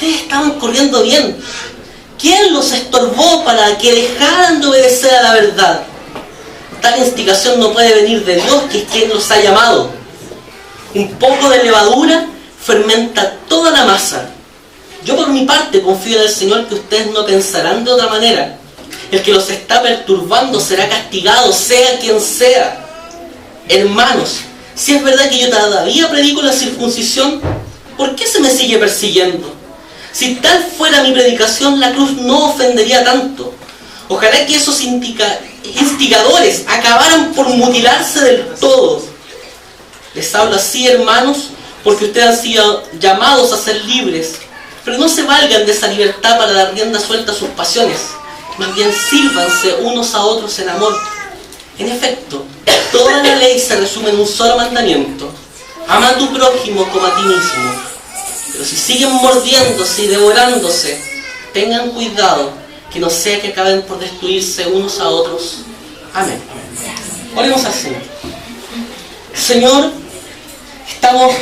ustedes estaban corriendo bien. ¿Quién los estorbó para que dejaran de obedecer a la verdad? Tal instigación no puede venir de Dios, que es quien los ha llamado. Un poco de levadura fermenta toda la masa. Yo por mi parte confío en el Señor que ustedes no pensarán de otra manera. El que los está perturbando será castigado, sea quien sea. Hermanos, si es verdad que yo todavía predico la circuncisión, ¿por qué se me sigue persiguiendo? Si tal fuera mi predicación, la cruz no ofendería tanto. Ojalá que esos instigadores acabaran por mutilarse del todo. Les hablo así, hermanos, porque ustedes han sido llamados a ser libres. Pero no se valgan de esa libertad para dar rienda suelta a sus pasiones. Más bien sírvanse unos a otros en amor. En efecto, toda la ley se resume en un solo mandamiento: ama a tu prójimo como a ti mismo. Pero si siguen mordiéndose y devorándose, tengan cuidado que no sea que acaben por destruirse unos a otros. Amén. Oremos al Señor. Señor, estamos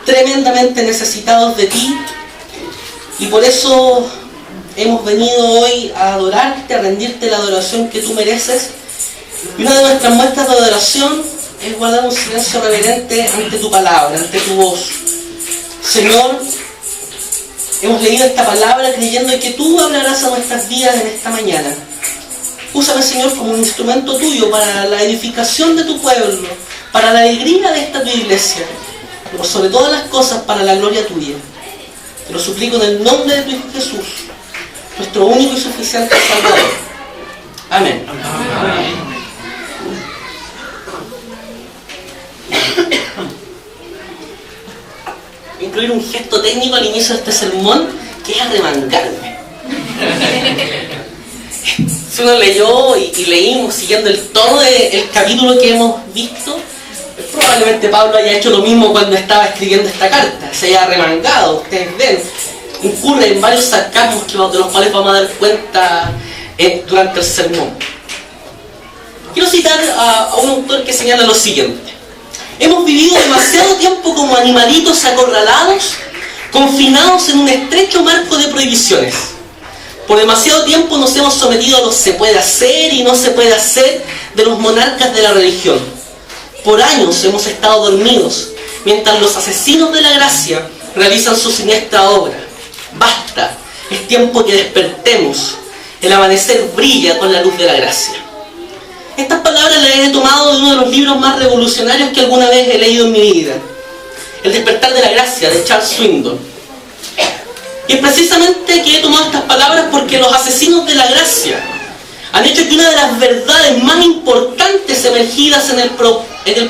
tremendamente necesitados de ti y por eso hemos venido hoy a adorarte, a rendirte la adoración que tú mereces. Y una de nuestras muestras de adoración es guardar un silencio reverente ante tu palabra, ante tu voz. Señor, hemos leído esta palabra creyendo que tú hablarás a nuestras vidas en esta mañana. Úsame, Señor, como un instrumento tuyo para la edificación de tu pueblo, para la alegría de esta tu iglesia, pero sobre todas las cosas para la gloria tuya. Te lo suplico en el nombre de tu Hijo Jesús, nuestro único y suficiente Salvador. Amén. Amén. Incluir un gesto técnico al inicio de este sermón, que es arremangarme. Si uno leyó y leímos siguiendo el tono del capítulo que hemos visto, probablemente Pablo haya hecho lo mismo cuando estaba escribiendo esta carta. Se haya arremangado, ustedes ven, incurre en varios sarcasmos de los cuales vamos a dar cuenta durante el sermón. Quiero citar a un autor que señala lo siguiente: hemos vivido demasiado tiempo como animalitos acorralados, confinados en un estrecho marco de prohibiciones. Por demasiado tiempo nos hemos sometido a lo se puede hacer y no se puede hacer de los monarcas de la religión. Por años hemos estado dormidos, mientras los asesinos de la gracia realizan su siniestra obra. Basta, es tiempo que despertemos. El amanecer brilla con la luz de la gracia. Estas palabras las he tomado de uno de los libros más revolucionarios que alguna vez he leído en mi vida: El despertar de la gracia, de Charles Swindoll. Y es precisamente que he tomado estas palabras porque los asesinos de la gracia han hecho que una de las verdades más importantes emergidas en el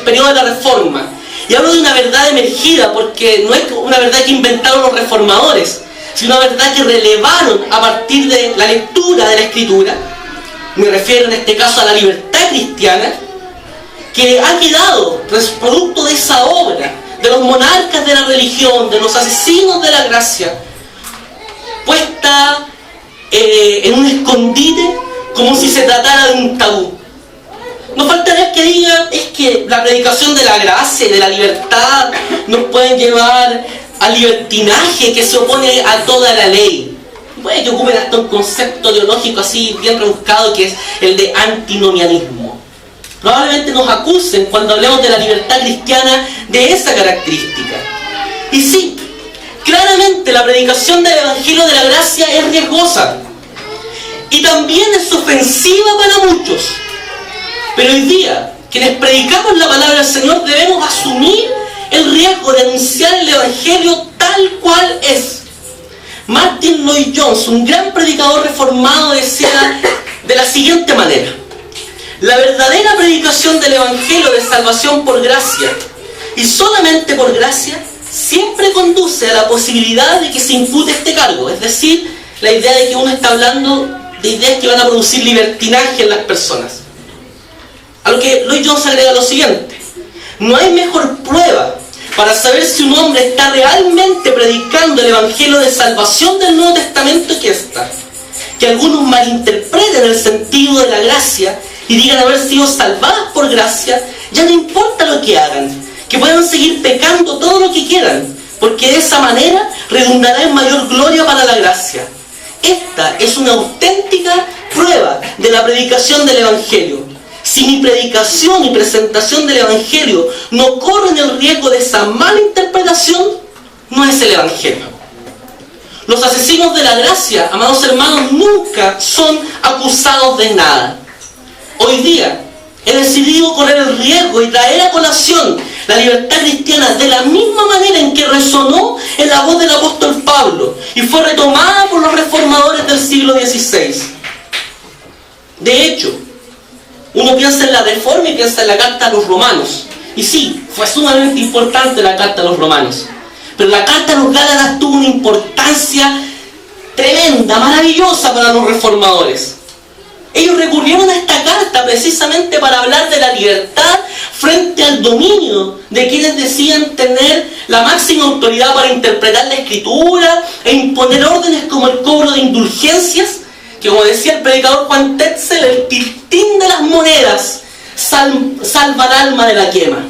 periodo de la Reforma, y hablo de una verdad emergida porque no es una verdad que inventaron los reformadores, sino una verdad que relevaron a partir de la lectura de la Escritura. Me refiero en este caso a la libertad cristiana, que ha quedado producto de esa obra, de los monarcas de la religión, de los asesinos de la gracia, puesta en un escondite como si se tratara de un tabú. No faltaría que diga, es que la predicación de la gracia y de la libertad nos pueden llevar al libertinaje que se opone a toda la ley. Puede que ocupen hasta un concepto teológico así bien rebuscado, que es el de antinomianismo. Probablemente nos acusen cuando hablemos de la libertad cristiana de esa característica. Y sí, claramente la predicación del Evangelio de la Gracia es riesgosa y también es ofensiva para muchos. Pero hoy día, quienes predicamos la palabra del Señor debemos asumir el riesgo de anunciar el Evangelio tal cual es. Martin Lloyd-Jones, un gran predicador reformado, decía de la siguiente manera: la verdadera predicación del Evangelio de salvación por gracia, y solamente por gracia, siempre conduce a la posibilidad de que se impute este cargo, es decir, la idea de que uno está hablando de ideas que van a producir libertinaje en las personas. A lo que Lloyd-Jones agrega lo siguiente: no hay mejor prueba para saber si un hombre está realmente predicando el Evangelio de salvación del Nuevo Testamento que esta: que algunos malinterpreten el sentido de la gracia y digan haber sido salvadas por gracia, ya no importa lo que hagan, que puedan seguir pecando todo lo que quieran, porque de esa manera redundará en mayor gloria para la gracia. Esta es una auténtica prueba de la predicación del Evangelio. Si mi predicación y presentación del Evangelio no corren el riesgo de esa mala interpretación, no es el Evangelio. Los asesinos de la gracia, amados hermanos, nunca son acusados de nada. Hoy día he decidido correr el riesgo y traer a colación la libertad cristiana de la misma manera en que resonó en la voz del apóstol Pablo y fue retomada por los reformadores del siglo XVI. De hecho, uno piensa en la Reforma y piensa en la Carta a los Romanos. Y sí, fue sumamente importante la Carta a los Romanos. Pero la Carta a los Gálatas tuvo una importancia tremenda, maravillosa para los reformadores. Ellos recurrieron a esta carta precisamente para hablar de la libertad frente al dominio de quienes decían tener la máxima autoridad para interpretar la Escritura e imponer órdenes como el cobro de indulgencias, que, como decía el predicador Juan Tetzel, el tiltín de las monedas salva el alma de la quema.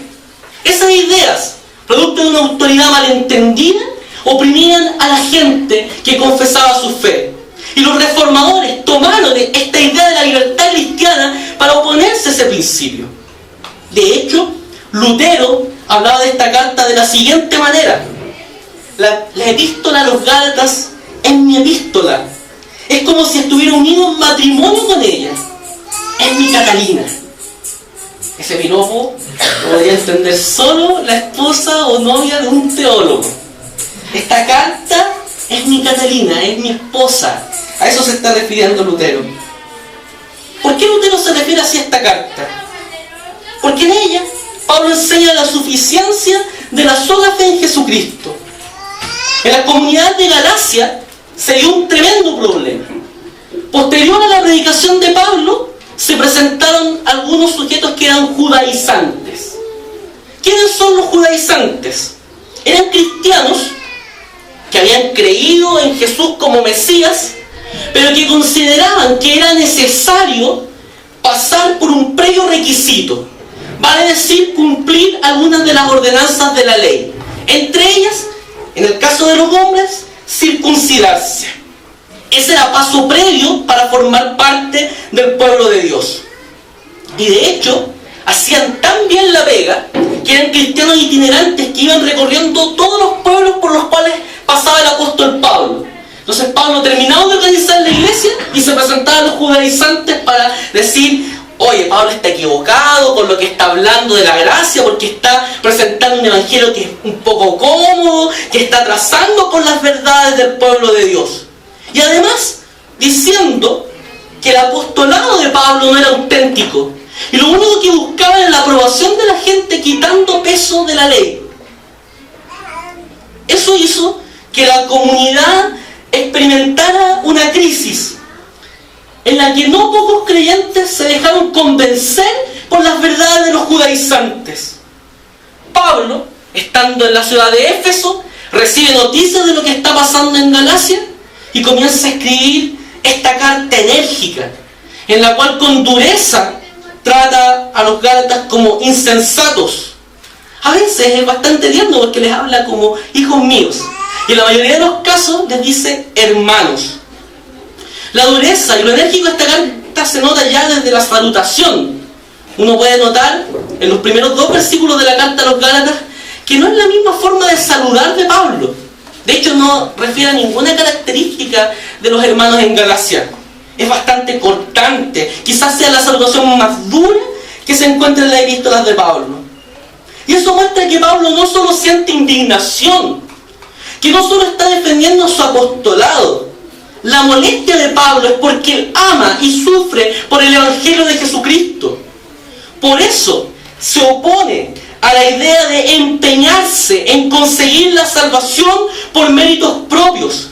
Esas ideas, producto de una autoridad malentendida, oprimían a la gente que confesaba su fe. Y los reformadores tomaron esta idea de la libertad cristiana para oponerse a ese principio. De hecho, Lutero hablaba de esta carta de la siguiente manera: la epístola a los Gálatas es mi epístola. Es como si estuviera unido en matrimonio con ella. Es mi Catalina. Ese piropo lo podría entender solo la esposa o novia de un teólogo. Esta carta es mi Catalina, es mi esposa. A eso se está refiriendo Lutero. ¿Por qué Lutero se refiere así a esta carta? Porque en ella Pablo enseña la suficiencia de la sola fe en Jesucristo. En la comunidad de Galacia se dio un tremendo problema. Posterior a la predicación de Pablo, se presentaron algunos sujetos que eran judaizantes. ¿Quiénes son los judaizantes? Eran cristianos que habían creído en Jesús como Mesías, pero que consideraban que era necesario pasar por un previo requisito, vale decir, cumplir algunas de las ordenanzas de la ley. Entre ellas, en el caso de los hombres, circuncidarse. Ese era paso previo para formar parte del pueblo de Dios. Y de hecho, hacían tan bien la pega que eran cristianos itinerantes que iban recorriendo todos los pueblos por los cuales pasaba el apóstol Pablo. Entonces Pablo terminaba de organizar la iglesia y se presentaba a los judaizantes para decir: oye, Pablo está equivocado con lo que está hablando de la gracia, porque está presentando un evangelio que es un poco cómodo, que está trazando con las verdades del pueblo de Dios. Y además, diciendo que el apostolado de Pablo no era auténtico, y lo único que buscaba era la aprobación de la gente, quitando peso de la ley. Eso hizo que la comunidad experimentara una crisis en la que no pocos creyentes se dejaron convencer por las verdades de los judaizantes. Pablo, estando en la ciudad de Éfeso, recibe noticias de lo que está pasando en Galacia y comienza a escribir esta carta enérgica, en la cual con dureza trata a los gálatas como insensatos. A veces es bastante tierno porque les habla como hijos míos, y en la mayoría de los casos les dice hermanos. La dureza y lo enérgico de esta carta se nota ya desde la salutación. Uno puede notar en los primeros 2 versículos de la carta a los Gálatas que no es la misma forma de saludar de Pablo. De hecho, no refiere a ninguna característica de los hermanos en Galacia. Es bastante cortante. Quizás sea la salutación más dura que se encuentra en las epístolas de Pablo. Y eso muestra que Pablo no solo siente indignación, que no solo está defendiendo su apostolado. La molestia de Pablo es porque él ama y sufre por el evangelio de Jesucristo. Por eso se opone a la idea de empeñarse en conseguir la salvación por méritos propios.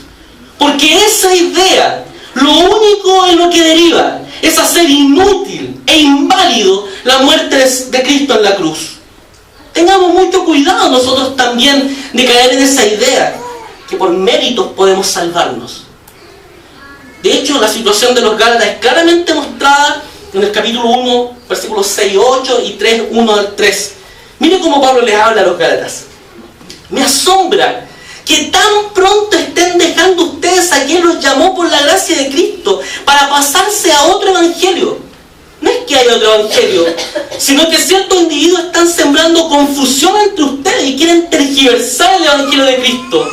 Porque esa idea, lo único en lo que deriva es hacer inútil e inválido la muerte de Cristo en la cruz. Tengamos mucho cuidado nosotros también de caer en esa idea, que por méritos podemos salvarnos. De hecho, la situación de los Gálatas es claramente mostrada en el capítulo 1, versículos 6, 8 y 3, 1 al 3. Mire cómo Pablo les habla a los Gálatas. Me asombra que tan pronto estén dejando ustedes a quien los llamó por la gracia de Cristo para pasarse a otro evangelio. No es que haya otro evangelio, sino que ciertos individuos están sembrando confusión entre ustedes y quieren tergiversar el evangelio de Cristo.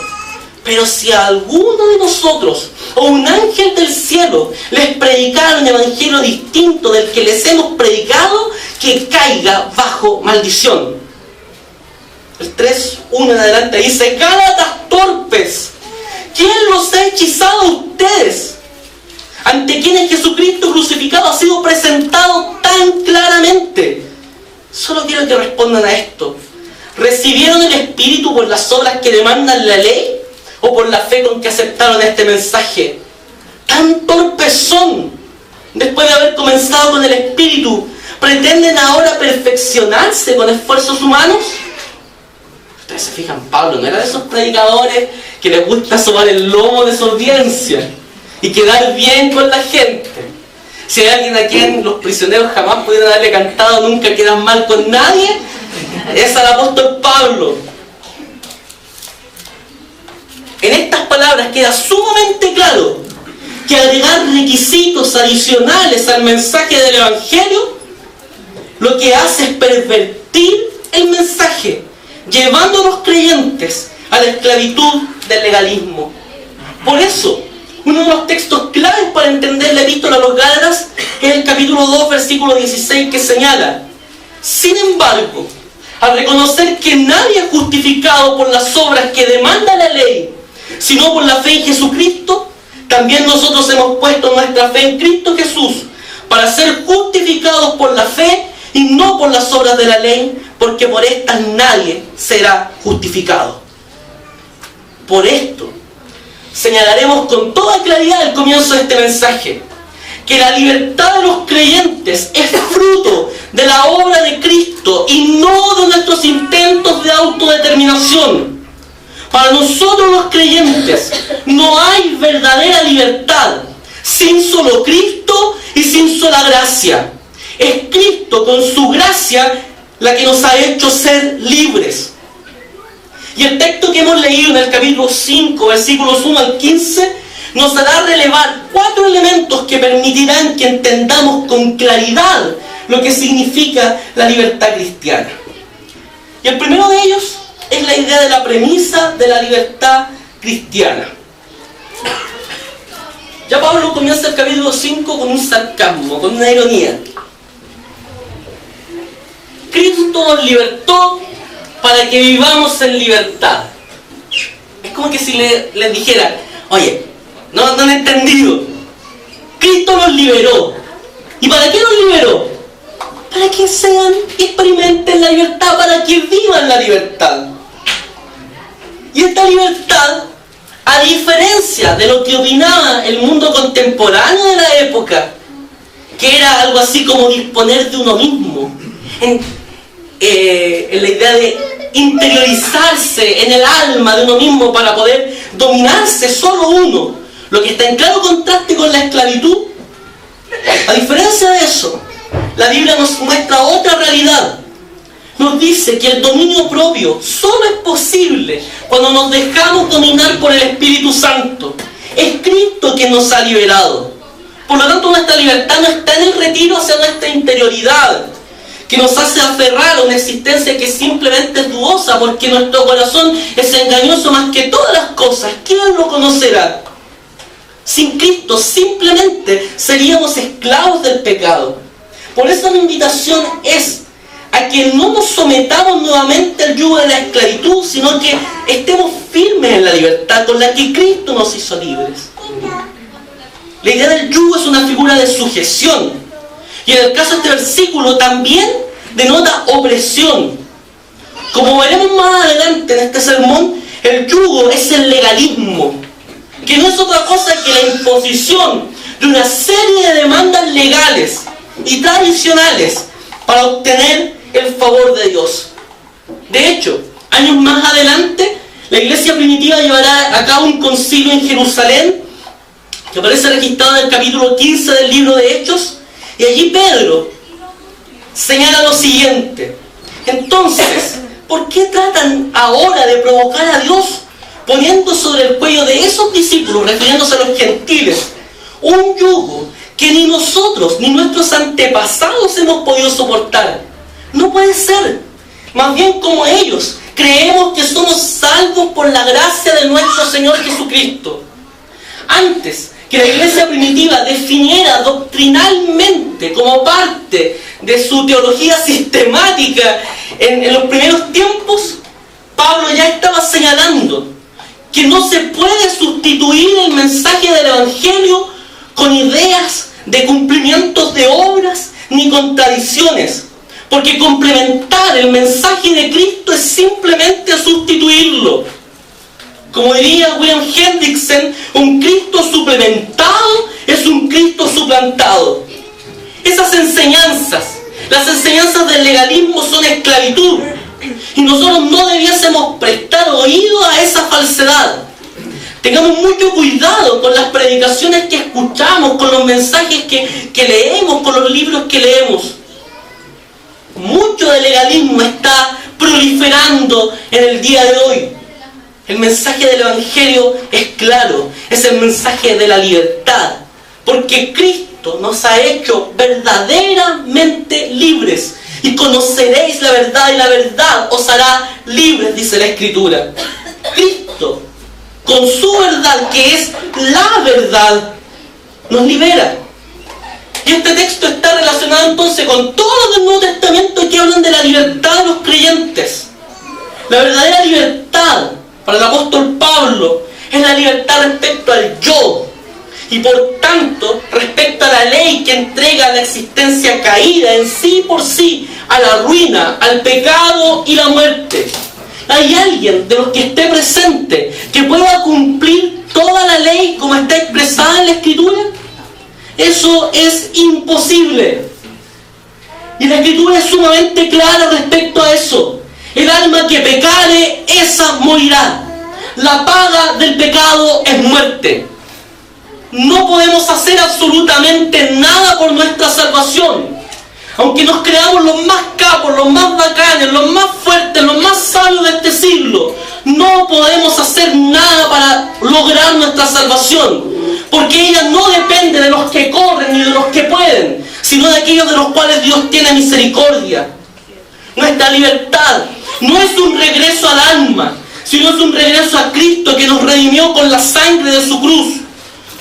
Pero si a alguno de nosotros o un ángel del cielo les predicara un evangelio distinto del que les hemos predicado, que caiga bajo maldición. El 3:1 en adelante dice: Gálatas torpes, ¿quién los ha hechizado a ustedes? Ante quienes Jesucristo crucificado ha sido presentado tan claramente. Solo quiero que respondan a esto. ¿Recibieron el Espíritu por las obras que demandan la ley o por la fe con que aceptaron este mensaje? Tan torpes son. Después de haber comenzado con el Espíritu, ¿pretenden ahora perfeccionarse con esfuerzos humanos? Ustedes se fijan, Pablo no era de esos predicadores que les gusta sobar el lomo de su audiencia y quedar bien con la gente. Si hay alguien a quien los prisioneros jamás pudieron haberle cantado "nunca quedas mal con nadie", es al apóstol Pablo. En estas palabras queda sumamente claro que agregar requisitos adicionales al mensaje del Evangelio lo que hace es pervertir el mensaje, llevando a los creyentes a la esclavitud del legalismo. Por eso, uno de los textos claves para entender la epístola a los Gálatas es el capítulo 2, versículo 16, que señala: sin embargo, al reconocer que nadie es justificado por las obras que demanda la ley, sino por la fe en Jesucristo, también nosotros hemos puesto nuestra fe en Cristo Jesús para ser justificados por la fe y no por las obras de la ley, porque por estas nadie será justificado. Por esto, señalaremos con toda claridad al comienzo de este mensaje que la libertad de los creyentes es fruto de la obra de Cristo y no de nuestros intentos de autodeterminación. Para nosotros los creyentes no hay verdadera libertad sin solo Cristo y sin sola gracia. Es Cristo con su gracia la que nos ha hecho ser libres. Y el texto que hemos leído en el capítulo 5, versículos 1 al 15, nos hará relevar 4 elementos que permitirán que entendamos con claridad lo que significa la libertad cristiana. Y el primero de ellos es la idea de la premisa de la libertad cristiana. Ya Pablo comienza el capítulo 5 con un sarcasmo, con una ironía. Cristo nos libertó para que vivamos en libertad. Es como que si les dijera: oye, no han entendido. Cristo nos liberó. ¿Y para qué nos liberó? Para que experimenten la libertad, para que vivan la libertad. Y esta libertad, a diferencia de lo que opinaba el mundo contemporáneo de la época, que era algo así como disponer de uno mismo, en la idea de interiorizarse en el alma de uno mismo para poder dominarse solo uno, lo que está en claro contraste con la esclavitud. A diferencia de eso, la Biblia nos muestra otra realidad. Nos dice que el dominio propio solo es posible cuando nos dejamos dominar por el Espíritu Santo. Es Cristo quien nos ha liberado. Por lo tanto, nuestra libertad no está en el retiro hacia nuestra interioridad, que nos hace aferrar a una existencia que simplemente es dudosa, porque nuestro corazón es engañoso más que todas las cosas. ¿Quién lo conocerá? Sin Cristo simplemente seríamos esclavos del pecado. Por eso la invitación es a que no nos sometamos nuevamente al yugo de la esclavitud, sino que estemos firmes en la libertad con la que Cristo nos hizo libres. La idea del yugo es una figura de sujeción, y en el caso de este versículo también denota opresión. Como veremos más adelante en este sermón, el yugo es el legalismo, que no es otra cosa que la imposición de una serie de demandas legales y tradicionales para obtener el favor de Dios. De hecho, años más adelante, la iglesia primitiva llevará a cabo un concilio en Jerusalén, que aparece registrado en el capítulo 15 del libro de Hechos, y allí Pedro señala lo siguiente: entonces, ¿por qué tratan ahora de provocar a Dios poniendo sobre el cuello de esos discípulos, refiriéndose a los gentiles, un yugo que ni nosotros ni nuestros antepasados hemos podido soportar. No puede ser. Más bien, como ellos, creemos que somos salvos por la gracia de nuestro Señor Jesucristo. Antes que la iglesia primitiva definiera doctrinalmente como parte de su teología sistemática en los primeros tiempos, Pablo ya estaba señalando que no se puede sustituir el mensaje del Evangelio con ideas de cumplimientos de obras ni con tradiciones, porque complementar el mensaje de Cristo es simplemente sustituirlo. Como diría William Hendrickson, un Cristo suplementado es un Cristo suplantado. Esas enseñanzas, las enseñanzas del legalismo, son esclavitud, y nosotros no debiésemos prestar oído a esa falsedad. Tengamos mucho cuidado con las predicaciones que escuchamos, con los mensajes que leemos, con los libros que leemos. Mucho de legalismo está proliferando en el día de hoy. El mensaje del Evangelio es claro, es el mensaje de la libertad, porque Cristo nos ha hecho verdaderamente libres, y conoceréis la verdad y la verdad os hará libres, dice la Escritura. Cristo, con su verdad, que es la verdad, nos libera. Y este texto está relacionado entonces con todos los del Nuevo Testamento que hablan de la libertad de los creyentes. La verdadera libertad para el apóstol Pablo es la libertad respecto al yo, y por tanto respecto a la ley que entrega la existencia caída en sí por sí a la ruina, al pecado y la muerte. ¿Hay alguien de los que esté presente que pueda cumplir toda la ley como está expresada en la Escritura? Eso es imposible. Y la Escritura es sumamente clara respecto a eso. El alma que pecare, esa morirá. La paga del pecado es muerte. No podemos hacer absolutamente nada por nuestra salvación. Aunque nos creamos los más capos, los más bacanes, los más fuertes, los más sabios de este siglo, no podemos hacer nada para lograr nuestra salvación, porque ella no depende de los que corren ni de los que pueden, sino de aquellos de los cuales Dios tiene misericordia. Nuestra libertad no es un regreso al alma, sino es un regreso a Cristo, que nos redimió con la sangre de su cruz.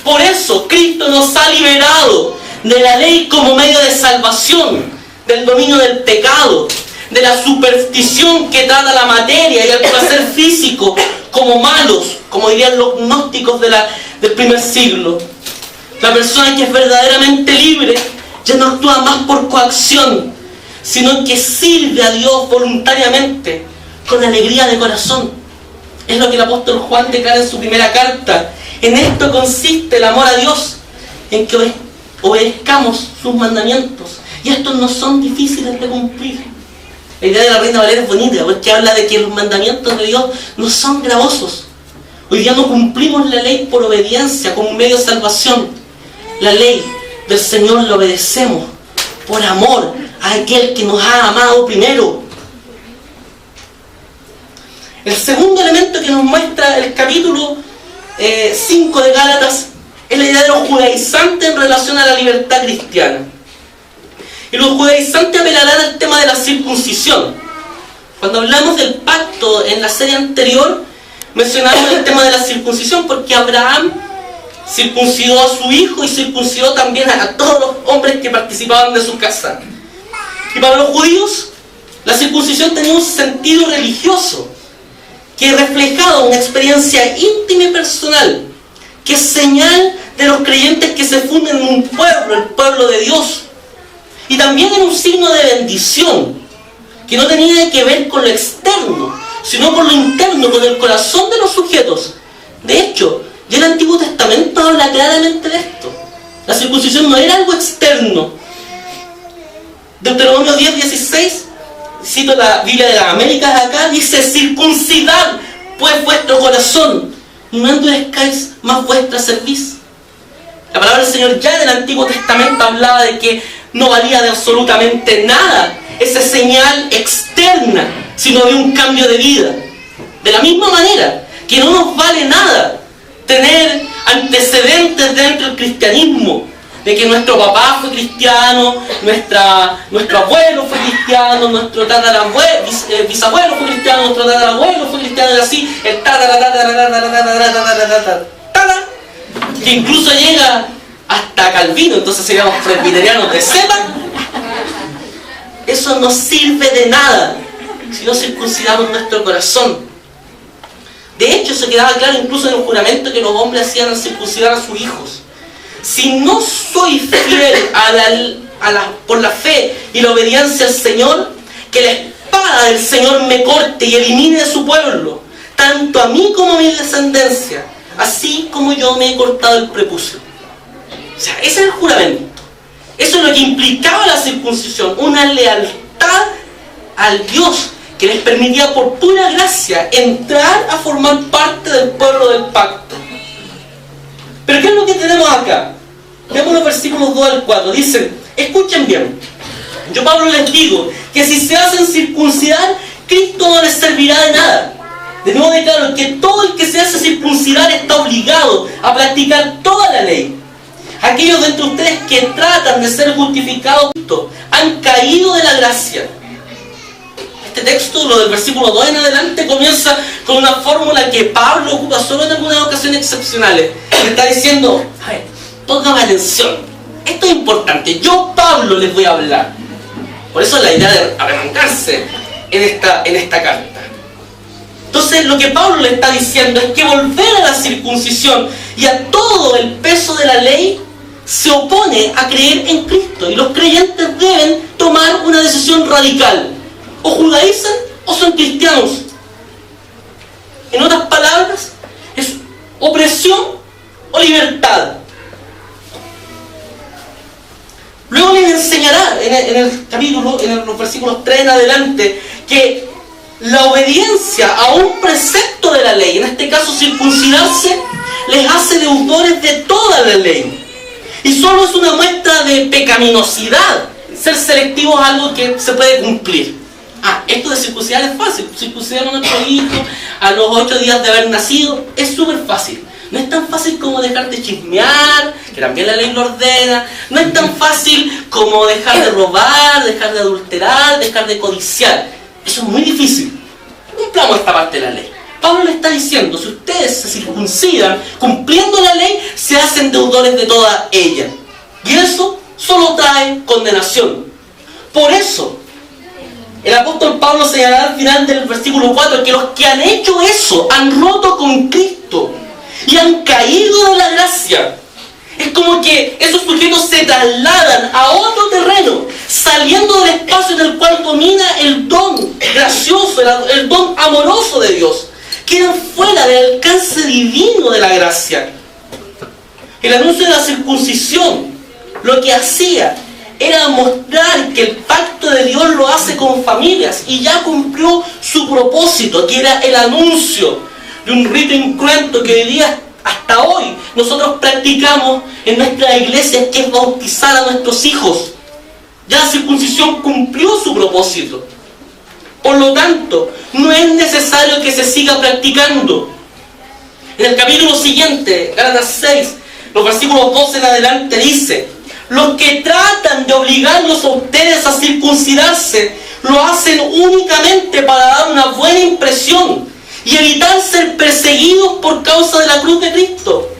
Por eso Cristo nos ha liberado de la ley como medio de salvación, del dominio del pecado, de la superstición que trata la materia y el placer físico como malos, como dirían los gnósticos del primer siglo. La persona que es verdaderamente libre ya no actúa más por coacción, sino que sirve a Dios voluntariamente, con alegría de corazón. Es lo que el apóstol Juan declara en su primera carta. En esto consiste el amor a Dios, en que obedezcamos sus mandamientos, y estos no son difíciles de cumplir. La idea de la Reina Valera es bonita, porque habla de que los mandamientos de Dios no son gravosos. Hoy día no cumplimos la ley por obediencia, como un medio de salvación. La ley del Señor la obedecemos por amor a aquel que nos ha amado primero. El segundo elemento que nos muestra el capítulo 5 de Gálatas es la idea de los judaizantes en relación a la libertad cristiana. Y los judaizantes apelarán al tema de la circuncisión. Cuando hablamos del pacto en la serie anterior, mencionamos el tema de la circuncisión, porque Abraham circuncidó a su hijo y circuncidó también a todos los hombres que participaban de su casa. Y para los judíos, la circuncisión tenía un sentido religioso, que reflejaba una experiencia íntima y personal, que es señal de los creyentes que se funden en un pueblo, el pueblo de Dios. Y también era un signo de bendición, que no tenía que ver con lo externo, sino con lo interno, con el corazón de los sujetos. De hecho, ya el Antiguo Testamento habla claramente de esto. La circuncisión no era algo externo. Deuteronomio 10:16, cito la Biblia de las Américas acá, dice: circuncidad pues vuestro corazón, y no endurezcáis más vuestra cerviz. La palabra del Señor ya en el Antiguo Testamento hablaba de que no valía de absolutamente nada esa señal externa, sino de un cambio de vida. De la misma manera que no nos vale nada tener antecedentes dentro del cristianismo, de que nuestro papá fue cristiano, nuestro abuelo fue cristiano, nuestro bisabuelo fue cristiano, nuestro tatarabuelo fue cristiano, y así el que incluso llega hasta Calvino, entonces seríamos presbiterianos de cepa. Eso no sirve de nada si no circuncidamos nuestro corazón. De hecho, eso quedaba claro incluso en el juramento que los hombres hacían al circuncidar a sus hijos. Si no soy fiel por la fe y la obediencia al Señor, que la espada del Señor me corte y elimine de su pueblo, tanto a mí como a mi descendencia, así como yo me he cortado el prepucio. O sea, ese es el juramento. Eso es lo que implicaba la circuncisión, una lealtad al Dios que les permitía por pura gracia entrar a formar parte del pueblo del pacto. Pero ¿qué es lo que tenemos acá? Veamos los versículos 2 al 4. Dicen, escuchen bien, yo Pablo les digo que si se hacen circuncidar, Cristo no les servirá de nada. De nuevo declaro que todo el que se hace circuncidar está obligado a practicar toda la ley. Aquellos de entre ustedes que tratan de ser justificados han caído de la gracia. Este texto, lo del versículo 2 en adelante, comienza con una fórmula que Pablo ocupa solo en algunas ocasiones excepcionales. Le está diciendo, a ver, póngame atención, esto es importante, yo Pablo les voy a hablar. Por eso la idea de arremangarse en esta carta. Entonces lo que Pablo le está diciendo es que volver a la circuncisión y a todo el peso de la ley se opone a creer en Cristo, y los creyentes deben tomar una decisión radical: o judaizan o son cristianos. En otras palabras, es opresión o libertad. Luego les enseñará en el capítulo, en los versículos 3 en adelante, que la obediencia a un precepto de la ley, en este caso circuncidarse, les hace deudores de toda la ley. Y solo es una muestra de pecaminosidad. Ser selectivo es algo que se puede cumplir. Esto de circuncidar es fácil. Circuncidar a nuestro hijo a los 8 días de haber nacido es súper fácil. No es tan fácil como dejar de chismear, que también la ley lo ordena. No es tan fácil como dejar de robar, dejar de adulterar, dejar de codiciar. Eso es muy difícil. Cumplamos esta parte de la ley. Pablo le está diciendo, si ustedes se circuncidan cumpliendo la ley, se hacen deudores de toda ella. Y eso solo trae condenación. Por eso, el apóstol Pablo señala al final del versículo 4 que los que han hecho eso han roto con Cristo y han caído de la gracia. Es como que esos sujetos se trasladan a otro terreno, saliendo del espacio en el cual domina el don gracioso, el don amoroso de Dios. Quedan fuera del alcance divino de la gracia. El anuncio de la circuncisión lo que hacía era mostrar que el pacto de Dios lo hace con familias y ya cumplió su propósito, que era el anuncio de un rito incruento que hoy día, hasta hoy, nosotros practicamos en nuestras iglesias, que es bautizar a nuestros hijos. Ya la circuncisión cumplió su propósito. Por lo tanto, no es necesario que se siga practicando. En el capítulo siguiente, Gálatas 6, los versículos 12 en adelante, dice: los que tratan de obligarlos a ustedes a circuncidarse, lo hacen únicamente para dar una buena impresión y evitar ser perseguidos por causa de la cruz de Cristo.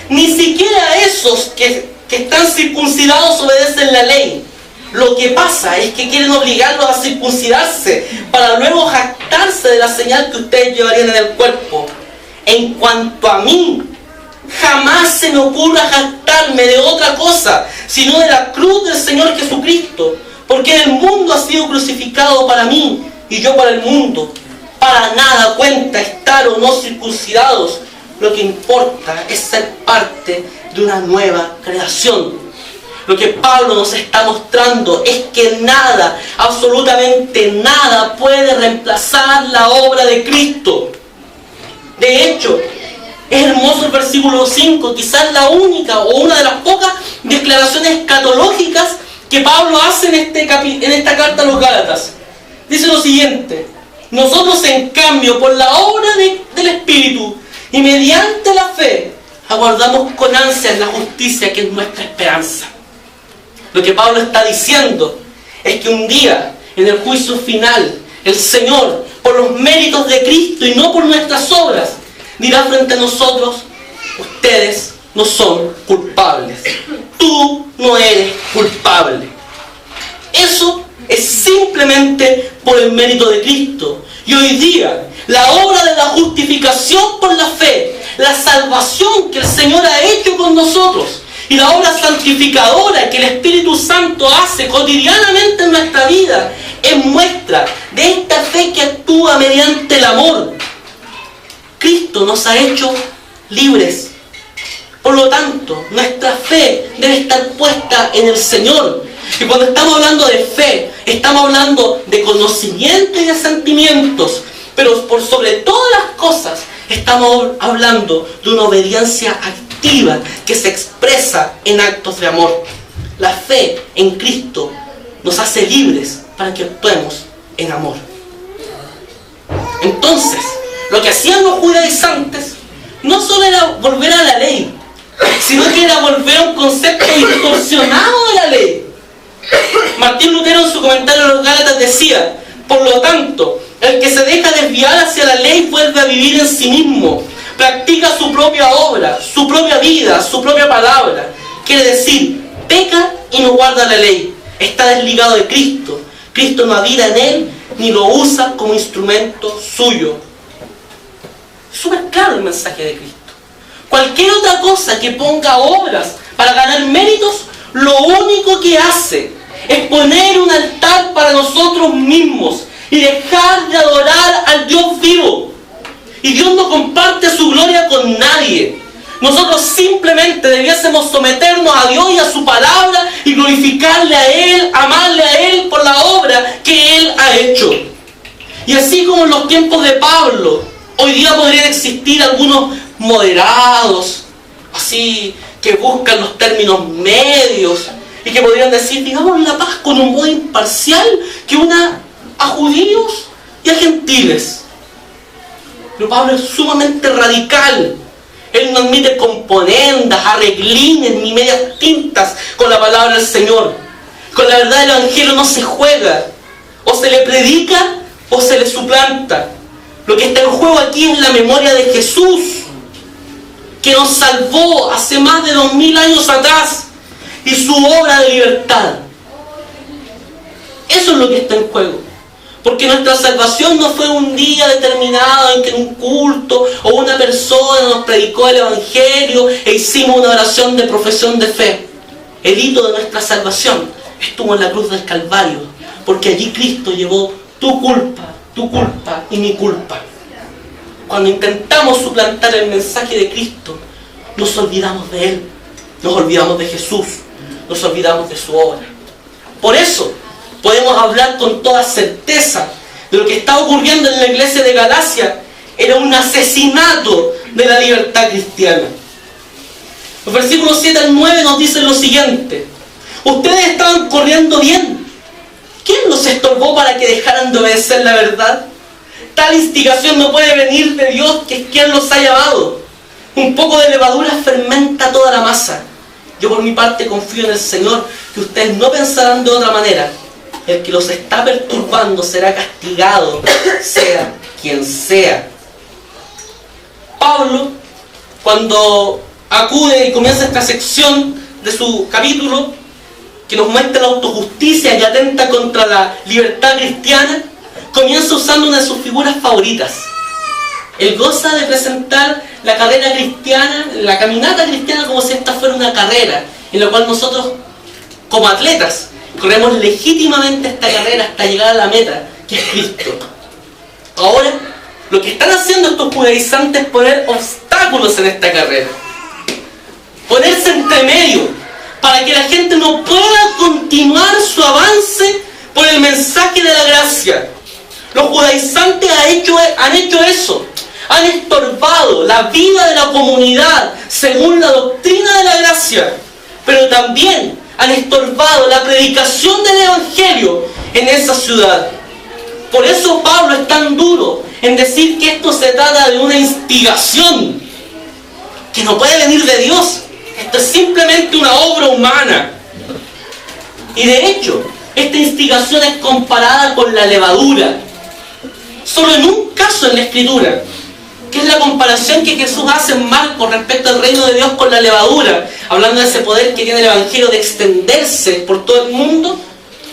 Ni siquiera esos que están circuncidados obedecen la ley. Lo que pasa es que quieren obligarlos a circuncidarse para luego jactarse de la señal que ustedes llevarían en el cuerpo. En cuanto a mí, jamás se me ocurra jactarme de otra cosa, sino de la cruz del Señor Jesucristo, porque el mundo ha sido crucificado para mí y yo para el mundo. Para nada cuenta estar o no circuncidados. Lo que importa es ser parte de una nueva creación. Lo que Pablo nos está mostrando es que nada, absolutamente nada, puede reemplazar la obra de Cristo. De hecho, es hermoso el versículo 5, quizás la única o una de las pocas declaraciones escatológicas que Pablo hace en esta carta a los Gálatas. Dice lo siguiente: nosotros, en cambio, por la obra del Espíritu, Y mediante la fe aguardamos con ansia la justicia, que es nuestra esperanza. Lo que Pablo está diciendo es que un día, en el juicio final, el Señor, por los méritos de Cristo y no por nuestras obras, dirá frente a nosotros: ustedes no son culpables. Tú no eres culpable. Eso es simplemente por el mérito de Cristo. Y hoy día, la obra de la justificación por la fe, la salvación que el Señor ha hecho con nosotros, y la obra santificadora que el Espíritu Santo hace cotidianamente en nuestra vida, es muestra de esta fe que actúa mediante el amor. Cristo nos ha hecho libres. Por lo tanto, nuestra fe debe estar puesta en el Señor. Y cuando estamos hablando de fe, estamos hablando de conocimiento y de sentimientos. Pero por sobre todas las cosas, estamos hablando de una obediencia activa que se expresa en actos de amor. La fe en Cristo nos hace libres para que actuemos en amor. Entonces, lo que hacían los judaizantes no solo era volver a la ley, sino que era volver a un concepto distorsionado de la ley. Martín Lutero, en su comentario a los Gálatas, decía: por lo tanto, el que se deja desviar hacia la ley vuelve a vivir en sí mismo, practica su propia obra, su propia vida, su propia palabra. Quiere decir, peca y no guarda la ley, está desligado de Cristo. Cristo no habita en él, ni lo usa como instrumento suyo. Súper claro el mensaje de Cristo. Cualquier otra cosa que ponga obras para ganar méritos, lo único que hace es poner un altar para nosotros mismos y dejar de adorar al Dios vivo. Y Dios no comparte su gloria con nadie. Nosotros simplemente debiésemos someternos a Dios y a su palabra y glorificarle a Él, amarle a Él por la obra que Él ha hecho. Y así como en los tiempos de Pablo, hoy día podrían existir algunos moderados, así, que buscan los términos medios y que podrían decir: digamos la paz con un modo imparcial que una a judíos y a gentiles. Pero Pablo es sumamente radical. Él no admite componendas, arreglines ni medias tintas con la palabra del Señor. Con la verdad del Evangelio no se juega. O se le predica o se le suplanta. Lo que está en juego aquí es la memoria de Jesús, que nos salvó hace más de 2000 años atrás, y su obra de libertad. Eso es lo que está en juego. Porque nuestra salvación no fue un día determinado en que en un culto o una persona nos predicó el Evangelio e hicimos una oración de profesión de fe. El hito de nuestra salvación estuvo en la cruz del Calvario, porque allí Cristo llevó tu culpa y mi culpa. Cuando intentamos suplantar el mensaje de Cristo, nos olvidamos de Él, nos olvidamos de Jesús, nos olvidamos de su obra. Por eso podemos hablar con toda certeza de lo que está ocurriendo en la iglesia de Galacia. Era un asesinato de la libertad cristiana. Los versículos 7 al 9 nos dicen lo siguiente: ustedes estaban corriendo bien. ¿Quién los estorbó para que dejaran de obedecer la verdad? Tal instigación no puede venir de Dios, que es quien los ha llamado. Un poco de levadura fermenta toda la masa. Yo por mi parte confío en el Señor, que ustedes no pensarán de otra manera. El que los está perturbando será castigado, sea quien sea. Pablo, cuando acude y comienza esta sección de su capítulo, que nos muestra la autojusticia y atenta contra la libertad cristiana, comienza usando una de sus figuras favoritas. Él goza de presentar la carrera cristiana, la caminata cristiana, como si esta fuera una carrera, en la cual nosotros, como atletas, corremos legítimamente esta carrera hasta llegar a la meta, que es Cristo. Ahora, lo que están haciendo estos judaizantes es poner obstáculos en esta carrera. Ponerse entre medio, para que la gente no pueda continuar su avance por el mensaje de la gracia. Los judaizantes han hecho eso. Han estorbado la vida de la comunidad según la doctrina de la gracia. Pero también han estorbado la predicación del Evangelio en esa ciudad. Por eso Pablo es tan duro en decir que esto se trata de una instigación. que no puede venir de Dios. Esto es simplemente una obra humana. Y de hecho, esta instigación es comparada con la levadura. Solo en un caso en la Escritura, que es la comparación que Jesús hace en Marcos respecto al reino de Dios con la levadura, hablando de ese poder que tiene el Evangelio de extenderse por todo el mundo.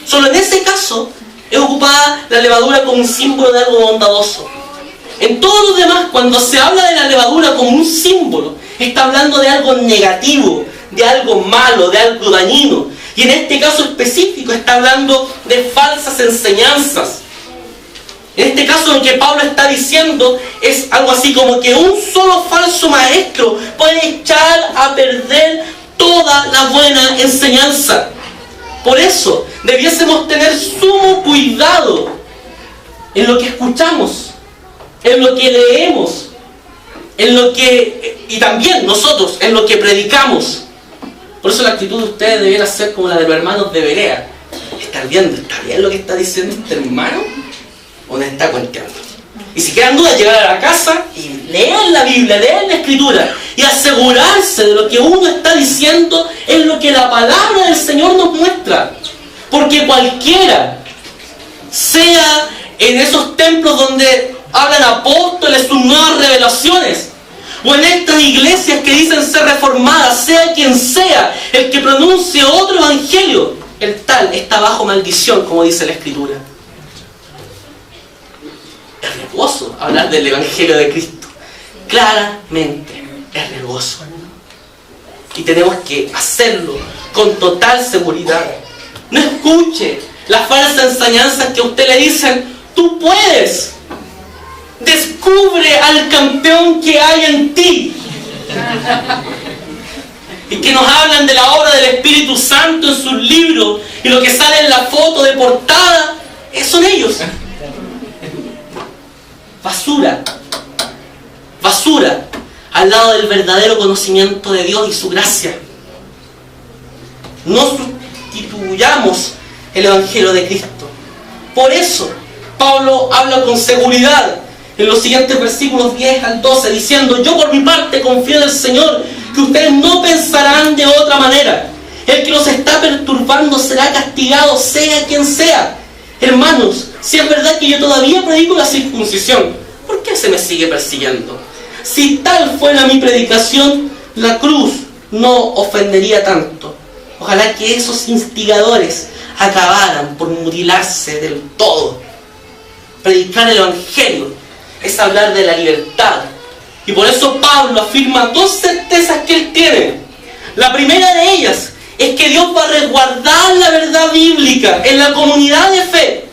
Solo en ese caso es ocupada la levadura como un símbolo de algo bondadoso. En todos los demás, cuando se habla de la levadura como un símbolo, está hablando de algo negativo, de algo malo, de algo dañino. Y en este caso específico está hablando de falsas enseñanzas. En este caso lo que Pablo está diciendo es algo así como que un solo falso maestro puede echar a perder toda la buena enseñanza. Por eso debiésemos tener sumo cuidado en lo que escuchamos, en lo que leemos, y también nosotros en lo que predicamos. Por eso la actitud de ustedes debiera ser como la de los hermanos de Berea. ¿Está bien lo que está diciendo este hermano? ¿O no está cuenteando? Y si quedan dudas, llegar a la casa y leer la Biblia, leer la Escritura y asegurarse de lo que uno está diciendo es lo que la palabra del Señor nos muestra. Porque cualquiera, sea en esos templos donde hablan apóstoles, sus nuevas revelaciones, o en estas iglesias que dicen ser reformadas, sea quien sea el que pronuncie otro evangelio, el tal está bajo maldición, como dice la Escritura. Es riesgoso hablar del evangelio de Cristo. Claramente es riesgoso. Y tenemos que hacerlo con total seguridad. No escuche las falsas enseñanzas que a usted le dicen: tú puedes. Descubre al campeón que hay en ti. Y que nos hablan de la obra del Espíritu Santo en sus libros, y lo que sale en la foto de portada son ellos. Basura. Basura al lado del verdadero conocimiento de Dios y su gracia. No sustituyamos el Evangelio de Cristo. Por eso Pablo habla con seguridad en los siguientes versículos 10 al 12, diciendo: yo por mi parte confío en el Señor, que ustedes no pensarán de otra manera. El que los está perturbando será castigado, sea quien sea. Hermanos, si es verdad que yo todavía predico la circuncisión, ¿por qué se me sigue persiguiendo? Si tal fuera mi predicación, la cruz no ofendería tanto. Ojalá que esos instigadores acabaran por mutilarse del todo. Predicar el Evangelio es hablar de la libertad. Y por eso Pablo afirma dos certezas que él tiene. La primera de ellas es que Dios va a resguardar la verdad bíblica en la comunidad de fe.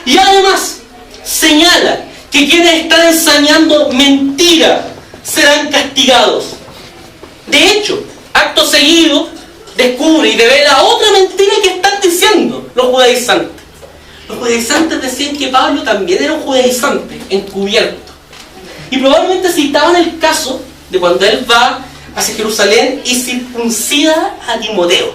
Y además señala que quienes están enseñando mentira serán castigados. De hecho, acto seguido descubre y revela otra mentira que están diciendo los judaizantes. Los judaizantes decían que Pablo también era un judaizante encubierto. Y probablemente citaban el caso de cuando él va hacia Jerusalén y circuncida a Timoteo.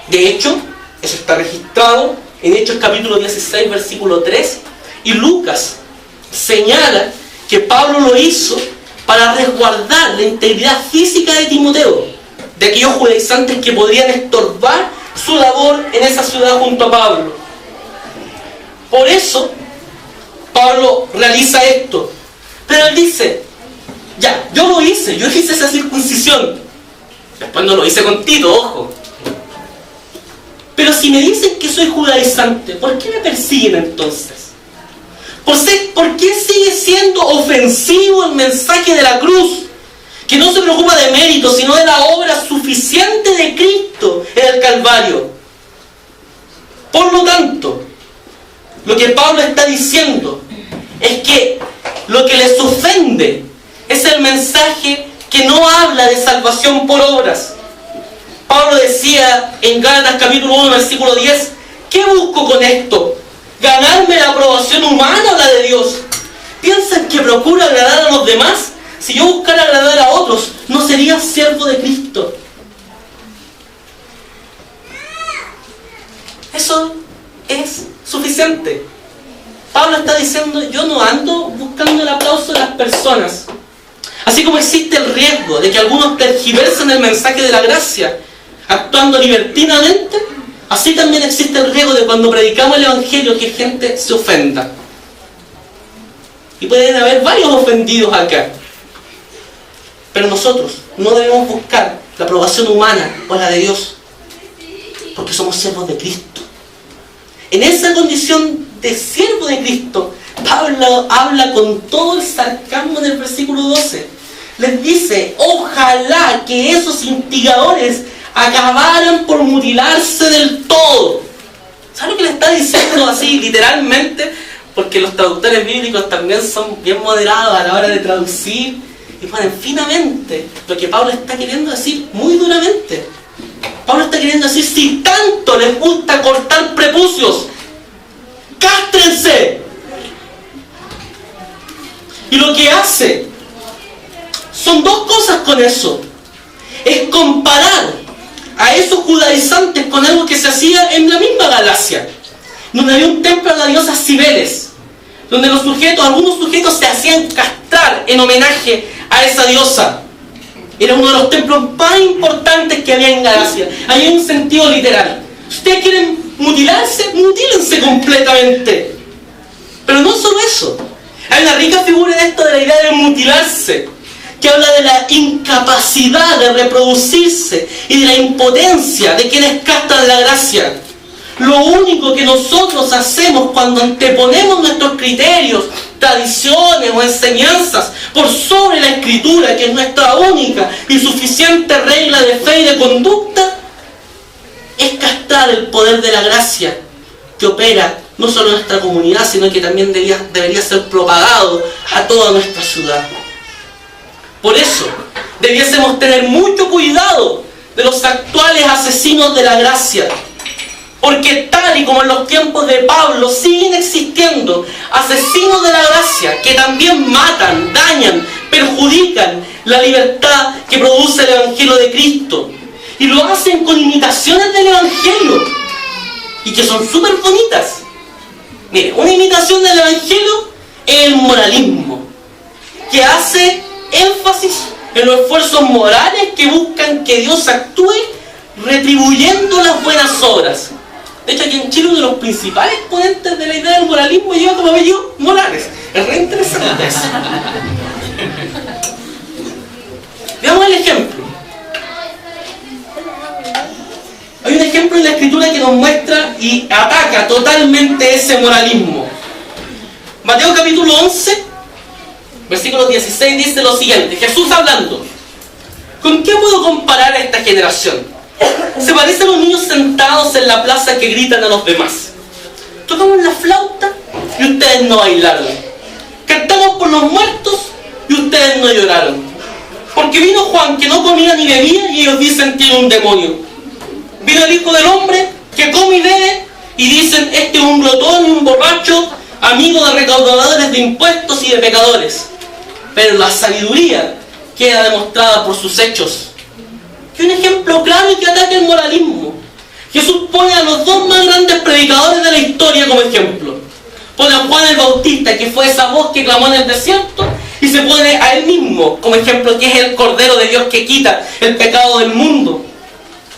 De hecho, eso está registrado en Hechos capítulo 16, versículo 3. Y Lucas señala que Pablo lo hizo para resguardar la integridad física de Timoteo, de aquellos judaizantes que podrían estorbar su labor en esa ciudad junto a Pablo. Por eso Pablo realiza esto. Pero él dice: ya, yo hice esa circuncisión. Después no lo hice con Tito, ojo. Pero si me dicen que soy judaizante, ¿por qué me persiguen entonces? ¿Por qué sigue siendo ofensivo el mensaje de la cruz? Que no se preocupa de mérito, sino de la obra suficiente de Cristo en el Calvario. Por lo tanto, lo que Pablo está diciendo es que lo que les ofende es el mensaje que no habla de salvación por obras. Pablo decía en Gálatas capítulo 1, versículo 10: ¿qué busco con esto? ¿Ganarme la aprobación humana o la de Dios? ¿Piensan que procuro agradar a los demás? Si yo buscara agradar a otros, no sería siervo de Cristo. Eso es suficiente. Pablo está diciendo: yo no ando buscando el aplauso de las personas, Así como existe el riesgo de que algunos tergiversen el mensaje de la gracia, actuando libertinamente, así también existe el riesgo de cuando predicamos el Evangelio que gente se ofenda. Y pueden haber varios ofendidos acá. Pero nosotros no debemos buscar la aprobación humana o la de Dios, porque somos siervos de Cristo. En esa condición de siervo de Cristo, Pablo habla con todo el sarcasmo en el versículo 12. Les dice, ojalá que esos instigadores acabaran por mutilarse del todo. ¿Saben lo que le está diciendo así literalmente? Porque los traductores bíblicos también son bien moderados a la hora de traducir y ponen finamente lo que Pablo está queriendo decir muy duramente. Pablo está queriendo decir, si tanto les gusta cortar prepucios, cástrense. Y lo que hace son dos cosas con eso. Es comparar a esos judaizantes con algo que se hacía en la misma Galacia, donde había un templo a la diosa Cibeles, donde algunos sujetos se hacían castrar en homenaje a esa diosa. Era uno de los templos más importantes que había en Galacia. Hay un sentido literal. Si ustedes quieren mutilarse, mutílense completamente. Pero no solo eso. Hay una rica figura en esto de la idea de mutilarse, que habla de la incapacidad de reproducirse y de la impotencia de quienes castran la gracia. Lo único que nosotros hacemos cuando anteponemos nuestros criterios, tradiciones o enseñanzas por sobre la Escritura, que es nuestra única y suficiente regla de fe y de conducta, es castrar el poder de la gracia que opera no solo en nuestra comunidad, sino que también debería ser propagado a toda nuestra ciudad. Por eso, debiésemos tener mucho cuidado de los actuales asesinos de la gracia, porque tal y como en los tiempos de Pablo siguen existiendo asesinos de la gracia que también matan, dañan, perjudican la libertad que produce el Evangelio de Cristo, y lo hacen con imitaciones del Evangelio y que son súper bonitas. Mire, una imitación del Evangelio es el moralismo, que hace énfasis en los esfuerzos morales que buscan que Dios actúe retribuyendo las buenas obras. De hecho, aquí en Chile uno de los principales exponentes de la idea del moralismo lleva como apellido Morales. Es re interesante eso. Veamos el ejemplo. Hay un ejemplo en la Escritura que nos muestra y ataca totalmente ese moralismo. Mateo capítulo 11, versículo 16 dice lo siguiente. Jesús hablando. ¿Con qué puedo comparar a esta generación? Se parecen a los niños sentados en la plaza que gritan a los demás. Tocamos la flauta y ustedes no bailaron. Cantamos por los muertos y ustedes no lloraron. Porque vino Juan que no comía ni bebía y ellos dicen tiene un demonio. Vino el Hijo del Hombre que come y bebe y dicen este es un glotón y un borracho, amigo de recaudadores de impuestos y de pecadores. Pero la sabiduría queda demostrada por sus hechos. Y un ejemplo claro que ataca el moralismo. Jesús pone a los dos más grandes predicadores de la historia como ejemplo. Pone a Juan el Bautista, que fue esa voz que clamó en el desierto, y se pone a él mismo como ejemplo, que es el Cordero de Dios que quita el pecado del mundo.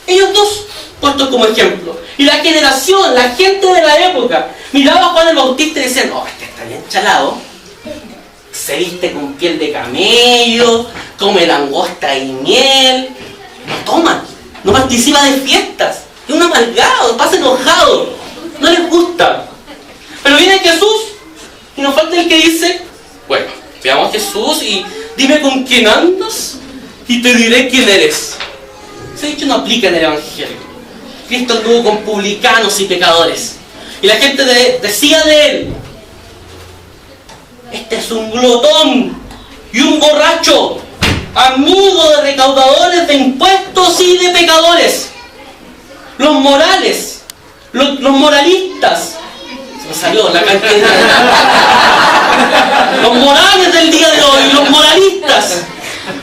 Ellos dos puestos como ejemplo. Y la generación, la gente de la época, miraba a Juan el Bautista y decían, oh, este está bien chalado. Se viste con piel de camello, come langosta y miel. No toma, no participa de fiestas, es un amargado, pasa enojado, no les gusta. Pero viene Jesús y nos falta el que dice, bueno, veamos a Jesús y dime con quién andas y te diré quién eres. Ese dicho no aplica en el Evangelio. Cristo anduvo con publicanos y pecadores y la gente decía de él, este es un glotón y un borracho, amigo de recaudadores de impuestos y de pecadores. Los morales, los moralistas, se me salió la cantidad. Los morales del día de hoy, los moralistas,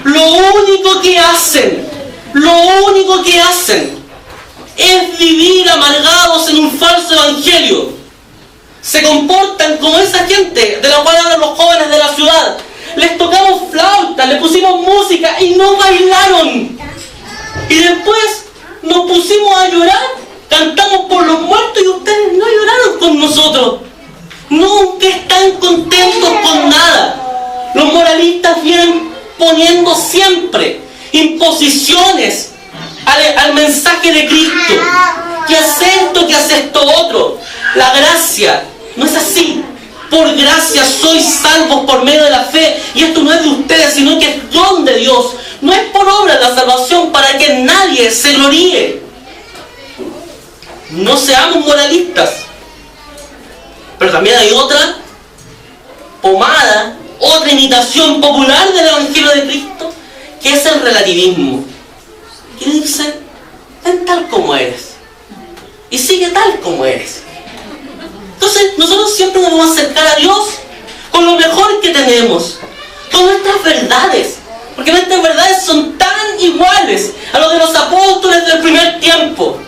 lo único que hacen es vivir amargados en un falso evangelio. Se comportan como esa gente de la cual hablan los jóvenes de la ciudad. Les tocamos flauta podcast, le pusimos música y no bailaron. Y después nos pusimos a llorar, cantamos por los muertos y ustedes no lloraron con nosotros. Nunca están contentos con nada. Los moralistas vienen poniendo siempre imposiciones al mensaje de Cristo. Que hace esto, que hace esto otro. La gracia no es así. Por gracia sois salvos por medio de la fe. Y esto no es de ustedes, sino que es don de Dios. No es por obra la salvación para que nadie se gloríe. No seamos moralistas. Pero también hay otra pomada, otra imitación popular del Evangelio de Cristo, que es el relativismo. Que dice, ven tal como eres. Y sigue tal como eres. Entonces, nosotros siempre nos vamos a acercar a Dios con lo mejor que tenemos, con nuestras verdades. Porque nuestras verdades son tan iguales a los de los apóstoles del primer tiempo.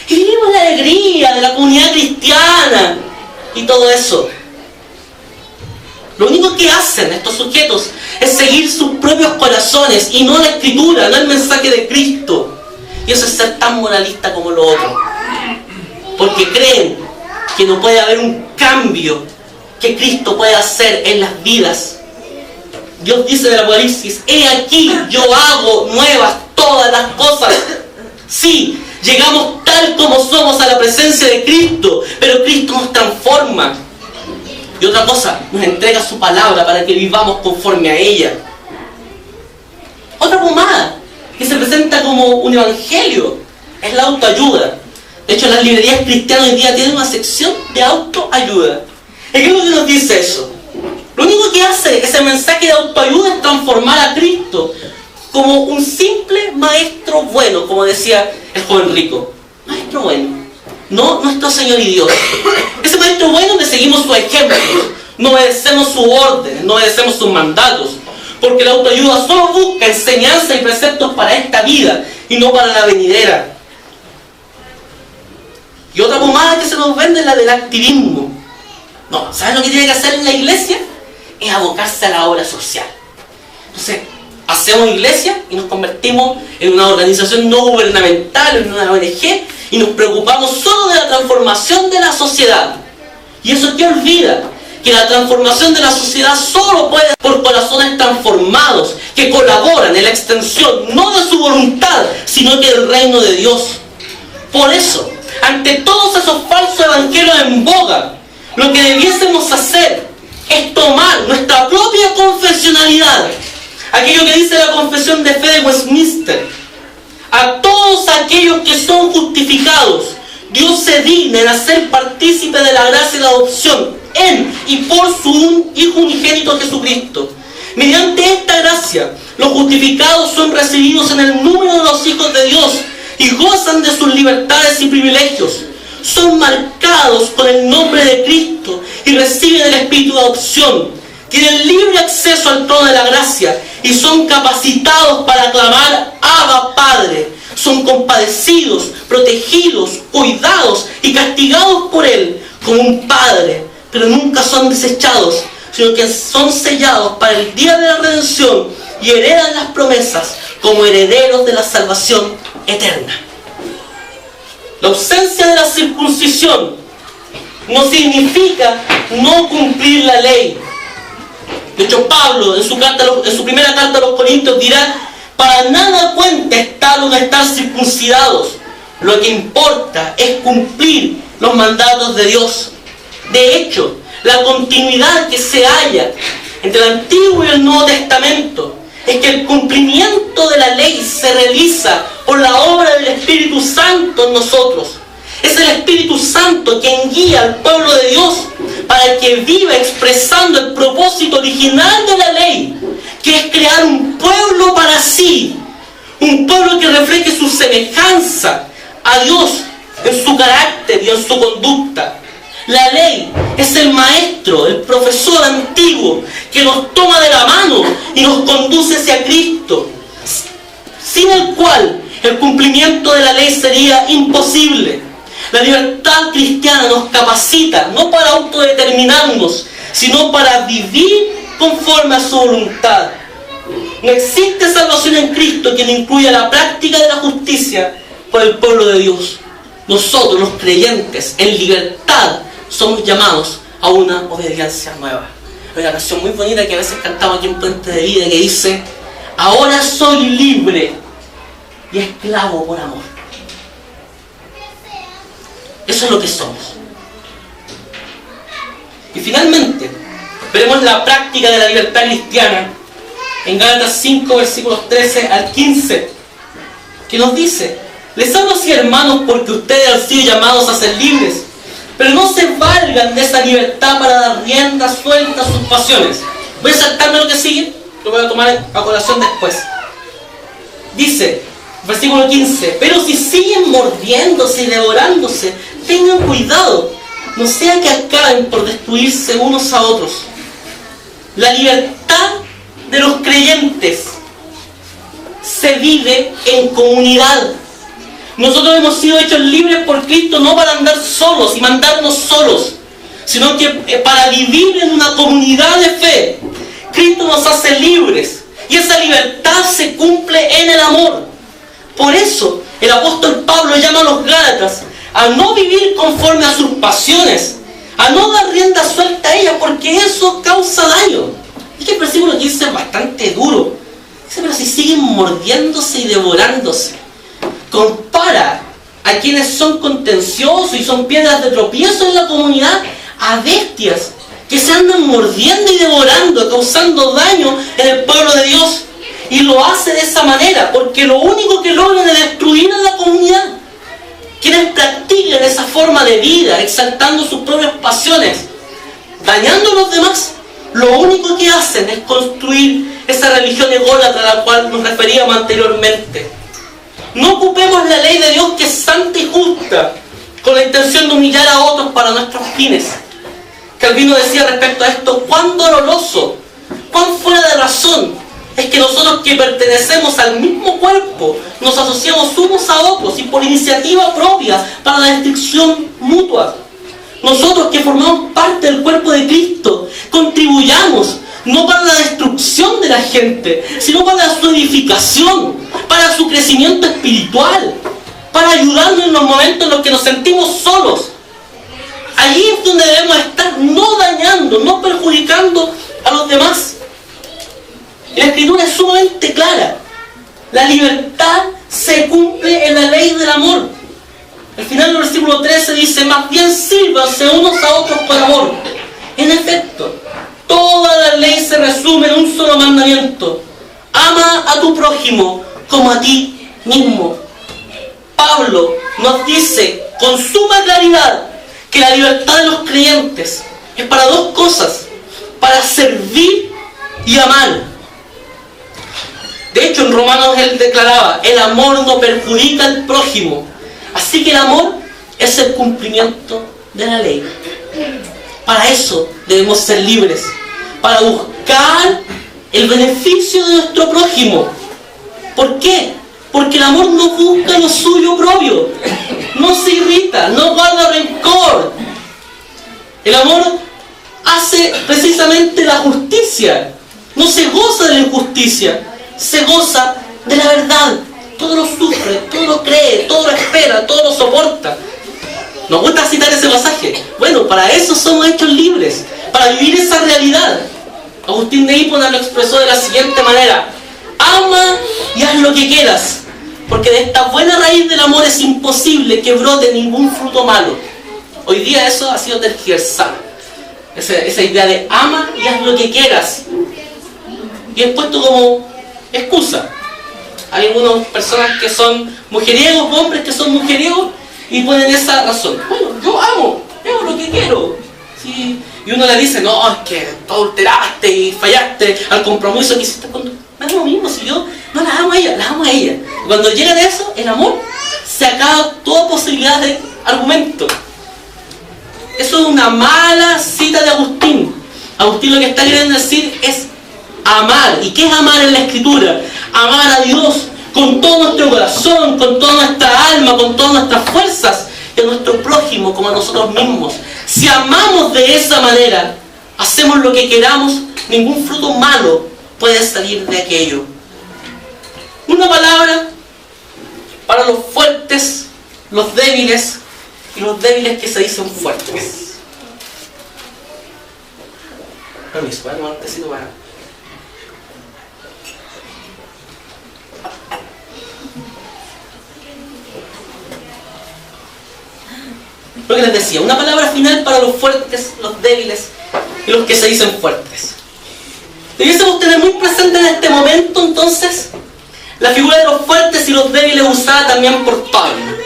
Y vivimos la alegría de la comunidad cristiana y todo eso. Lo único que hacen estos sujetos es seguir sus propios corazones y no la Escritura, no el mensaje de Cristo. Y eso es ser tan moralista como lo otro. Porque creen que no puede haber un cambio que Cristo pueda hacer en las vidas. Dios dice del Apocalipsis, he aquí yo hago nuevas todas las cosas. Sí, llegamos tal como somos a la presencia de Cristo, pero Cristo nos transforma. Y otra cosa, nos entrega su palabra para que vivamos conforme a ella. Otra pomada que se presenta como un evangelio es la autoayuda. De hecho, las librerías cristianas hoy día tienen una sección de autoayuda. ¿Y qué es lo que nos dice eso? Lo único que hace ese mensaje de autoayuda es transformar a Cristo como un simple maestro bueno, como decía el joven rico. Maestro bueno, no nuestro Señor y Dios. Ese maestro bueno donde seguimos su ejemplo, no obedecemos sus órdenes, no obedecemos sus mandatos. Porque la autoayuda solo busca enseñanza y preceptos para esta vida y no para la venidera. Y otra pomada que se nos vende es la del activismo. No, ¿saben lo que tiene que hacer en la iglesia? Es abocarse a la obra social. Entonces, hacemos iglesia y nos convertimos en una organización no gubernamental, en una ONG, y nos preocupamos solo de la transformación de la sociedad. Y eso que olvida, que la transformación de la sociedad solo puede ser por corazones transformados, que colaboran en la extensión, no de su voluntad, sino que del reino de Dios. Por eso, ante todos esos falsos evangelios en boga, lo que debiésemos hacer es tomar nuestra propia confesionalidad, aquello que dice la confesión de fe de Westminster. A todos aquellos que son justificados, Dios se digna en hacer partícipe de la gracia y la adopción en y por su Hijo unigénito Jesucristo. Mediante esta gracia, los justificados son recibidos en el número de los hijos de Dios y gozan de sus libertades y privilegios. Son marcados con el nombre de Cristo y reciben el espíritu de adopción. Tienen libre acceso al trono de la gracia y son capacitados para clamar Abba Padre. Son compadecidos, protegidos, cuidados y castigados por Él como un Padre, pero nunca son desechados, sino que son sellados para el día de la redención y heredan las promesas como herederos de la salvación eterna. La ausencia de la circuncisión no significa no cumplir la ley. De hecho, Pablo en su primera carta a los Corintios dirá: para nada cuenta estar o no estar circuncidados. Lo que importa es cumplir los mandatos de Dios. De hecho, la continuidad que se halla entre el Antiguo y el Nuevo Testamento es que el cumplimiento de la ley se realiza por la obra del Espíritu Santo en nosotros. Es el Espíritu Santo quien guía al pueblo de Dios para que viva expresando el propósito original de la ley, que es crear un pueblo para sí, un pueblo que refleje su semejanza a Dios en su carácter y en su conducta. La ley es el maestro, el profesor antiguo que nos toma de la mano y nos conduce hacia Cristo, sin el cual el cumplimiento de la ley sería imposible. La libertad cristiana nos capacita no para autodeterminarnos, sino para vivir conforme a su voluntad. No existe salvación en Cristo que no incluya la práctica de la justicia por el pueblo de Dios. Nosotros, los creyentes, en libertad, somos llamados a una obediencia nueva. Hay una canción muy bonita que a veces cantamos aquí en Puente de Vida que dice: ahora soy libre y esclavo por amor. Eso es lo que somos. Y finalmente, veremos la práctica de la libertad cristiana en Gálatas 5, versículos 13 al 15, que nos dice: les hablo así, hermanos, porque ustedes han sido llamados a ser libres, pero no se valgan de esa libertad para dar rienda suelta a sus pasiones. Voy a saltarme lo que sigue, lo voy a tomar a colación después. Dice, versículo 15: pero si siguen mordiéndose y devorándose, tengan cuidado, no sea que acaben por destruirse unos a otros. La libertad de los creyentes se vive en comunidad. Nosotros hemos sido hechos libres por Cristo no para andar solos y mandarnos solos, sino que para vivir en una comunidad de fe. Cristo nos hace libres y esa libertad se cumple en el amor. Por eso el apóstol Pablo llama a los Gálatas a no vivir conforme a sus pasiones, a no dar rienda suelta a ellas, porque eso causa daño. Es que el versículo 15 es bastante duro. Dice: pero si siguen mordiéndose y devorándose. Compara a quienes son contenciosos y son piedras de tropiezo en la comunidad a bestias que se andan mordiendo y devorando, causando daño en el pueblo de Dios. Y lo hace de esa manera porque lo único que logran es destruir a la comunidad. Quienes practican esa forma de vida, exaltando sus propias pasiones, dañando a los demás, lo único que hacen es construir esa religión ególatra a la cual nos referíamos anteriormente. No ocupemos la ley de Dios, que es santa y justa, con la intención de humillar a otros para nuestros fines. Calvino decía respecto a esto: cuán doloroso, cuán fuera de razón es que nosotros, que pertenecemos al mismo cuerpo, nos asociamos unos a otros y por iniciativa propia para la destrucción mutua. Nosotros, que formamos parte del cuerpo de Cristo, contribuyamos no para la destrucción de la gente, sino para su edificación, para su crecimiento espiritual, para ayudarnos en los momentos en los que nos sentimos solos. Allí es donde debemos estar, no dañando, no perjudicando a los demás. Y la Escritura es sumamente clara: la libertad se cumple en la ley del amor. Al final del versículo 13 dice: más bien sírvanse unos a otros por amor. En efecto, toda la ley se resume en un solo mandamiento: ama a tu prójimo como a ti mismo. Pablo nos dice con suma claridad que la libertad de los creyentes es para dos cosas: para servir y amar. De hecho, en Romanos él declaraba: el amor no perjudica al prójimo. Así que el amor es el cumplimiento de la ley. Para eso debemos ser libres, para buscar el beneficio de nuestro prójimo. ¿Por qué? Porque el amor no busca lo suyo propio, no se irrita, no guarda rencor. El amor hace precisamente la justicia, no se goza de la injusticia, se goza de la verdad. Todo lo sufre, todo lo cree, todo lo espera, todo lo soporta. Nos gusta citar ese pasaje. Bueno, para eso somos hechos libres, para vivir esa realidad. Agustín de Hipona lo expresó de la siguiente manera: ama y haz lo que quieras, porque de esta buena raíz del amor es imposible que brote ningún fruto malo. Hoy día eso ha sido tergiversado, esa idea de ama y haz lo que quieras, y es puesto como excusa. Hay algunas personas que son mujeriegos, hombres que son mujeriegos, y ponen esa razón: bueno, yo amo, hago lo que quiero. ¿Sí? Y uno le dice: no, es que tú adulteraste y fallaste al compromiso que hiciste con... Me da lo mismo, si yo no la amo a ella, la amo a ella. Y cuando llega de eso, el amor, se acaba toda posibilidad de argumento. Eso es una mala cita de Agustín. Agustín lo que está queriendo decir es amar. ¿Y qué es amar en la Escritura? Amar a Dios con todo nuestro corazón, con toda nuestra alma, con todas nuestras fuerzas, y a nuestro prójimo como a nosotros mismos. Si amamos de esa manera, hacemos lo que queramos, ningún fruto malo puede salir de aquello. Una palabra para los fuertes, los débiles y los débiles que se dicen fuertes. Permiso, voy a tomar un tecito para... Lo que les decía, una palabra final para los fuertes, los débiles y los que se dicen fuertes. Debiésemos tener muy presente en este momento, entonces, la figura de los fuertes y los débiles usada también por Pablo.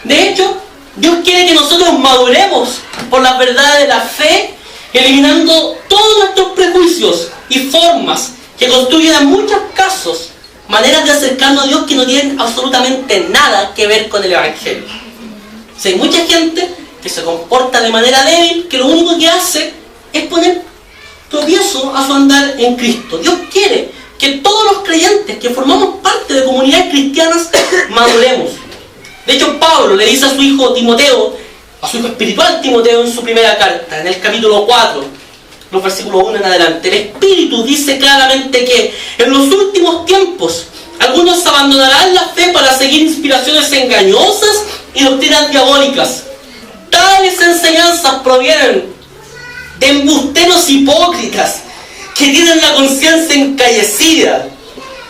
De hecho, Dios quiere que nosotros maduremos por las verdades de la fe, eliminando todos nuestros prejuicios y formas que construyen en muchos casos maneras de acercarnos a Dios que no tienen absolutamente nada que ver con el Evangelio. O sea, hay mucha gente que se comporta de manera débil, que lo único que hace es poner tropiezo a su andar en Cristo. Dios quiere que todos los creyentes que formamos parte de comunidades cristianas maduremos. De hecho, Pablo le dice a su hijo Timoteo, a su hijo espiritual Timoteo, en su primera carta, en el capítulo 4, los versículos 1 en adelante. El Espíritu dice claramente que en los últimos tiempos algunos abandonarán la fe para seguir inspiraciones engañosas y doctrinas diabólicas. Tales enseñanzas provienen de embusteros hipócritas que tienen la conciencia encallecida,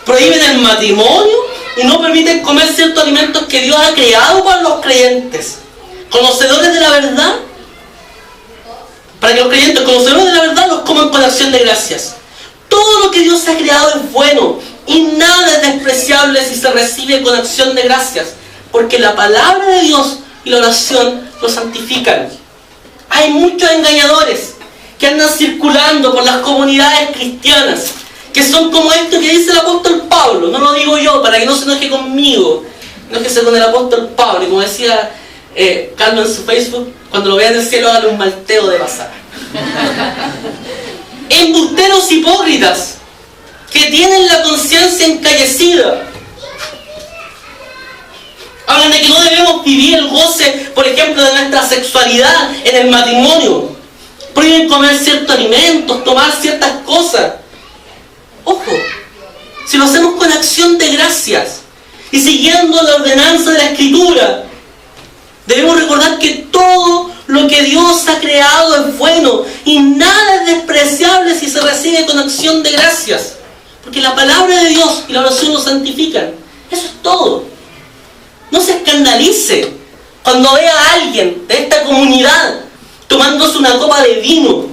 prohíben el matrimonio y no permiten comer ciertos alimentos que Dios ha creado para los creyentes. Conocedores de la verdad, para que los creyentes conocedores de la verdad los coman con acción de gracias. Todo lo que Dios ha creado es bueno y nada es despreciable si se recibe con acción de gracias, porque la palabra de Dios y la oración lo santifican. Hay muchos engañadores que andan circulando por las comunidades cristianas, que son como esto que dice el apóstol Pablo. No lo digo yo, para que no se enoje conmigo, enójese con el apóstol Pablo. Y como decía Carlos en su Facebook, cuando lo vean en el cielo, hágale un malteo de pasar. Embusteros hipócritas que tienen la conciencia encallecida. Hablan de que no debemos vivir el goce, por ejemplo, de nuestra sexualidad en el matrimonio. Prohíben comer ciertos alimentos, tomar ciertas cosas. Ojo, si lo hacemos con acción de gracias y siguiendo la ordenanza de la Escritura, debemos recordar que todo lo que Dios ha creado es bueno y nada es despreciable si se recibe con acción de gracias. Porque la palabra de Dios y la oración lo santifican. Eso es todo. No se escandalice cuando vea a alguien de esta comunidad tomándose una copa de vino.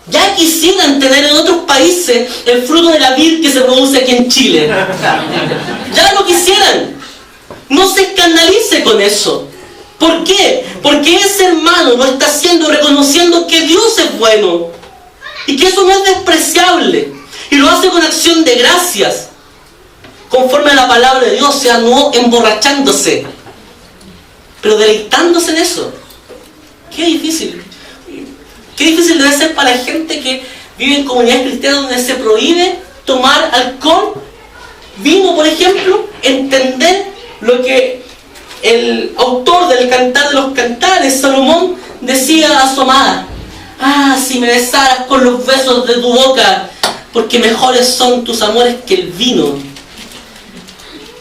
Ya quisieran tener en otros países el fruto de la vid que se produce aquí en Chile. Ya lo quisieran. No se escandalice con eso. ¿Por qué? Porque ese hermano lo está haciendo reconociendo que Dios es bueno y que eso no es despreciable, y lo hace con acción de gracias, conforme a la palabra de Dios, o sea, no emborrachándose, pero deleitándose en eso. Qué difícil debe ser para la gente que vive en comunidades cristianas donde se prohíbe tomar alcohol, vino por ejemplo, entender lo que el autor del Cantar de los Cantares, Salomón, decía a su amada: ah, si me besaras con los besos de tu boca, porque mejores son tus amores que el vino.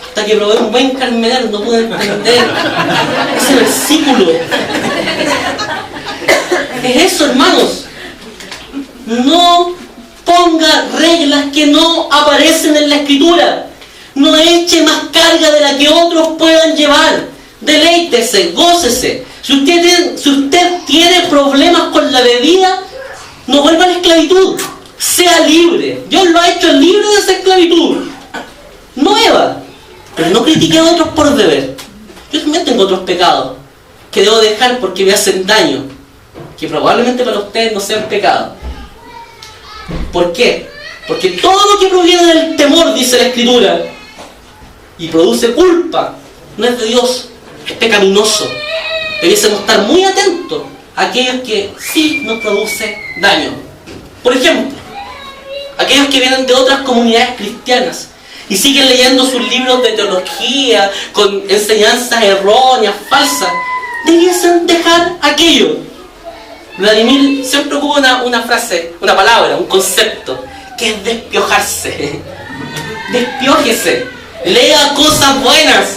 Hasta que probé un buen carmenal no pude entender ese versículo. Es eso, hermanos. No ponga reglas que no aparecen en la Escritura. No eche más carga de la que otros puedan llevar. Deleítese, gócese. Si usted tiene problemas con la bebida, no vuelva a la esclavitud. Sea libre. Dios lo ha hecho libre de esa esclavitud nueva. Pero no critique a otros por beber. Yo también tengo otros pecados que debo dejar porque me hacen daño, que probablemente para ustedes no sean pecados. ¿Por qué? Porque todo lo que proviene del temor, dice la Escritura, y produce culpa, no es de Dios, es pecaminoso. Debiésemos estar muy atentos a aquellos que sí nos produce daño. Por ejemplo, aquellos que vienen de otras comunidades cristianas y siguen leyendo sus libros de teología con enseñanzas erróneas, falsas, debiesen dejar aquello. Vladimir siempre ocupa una frase, una palabra, un concepto, que es despiojarse. Despiójese. Lea cosas buenas.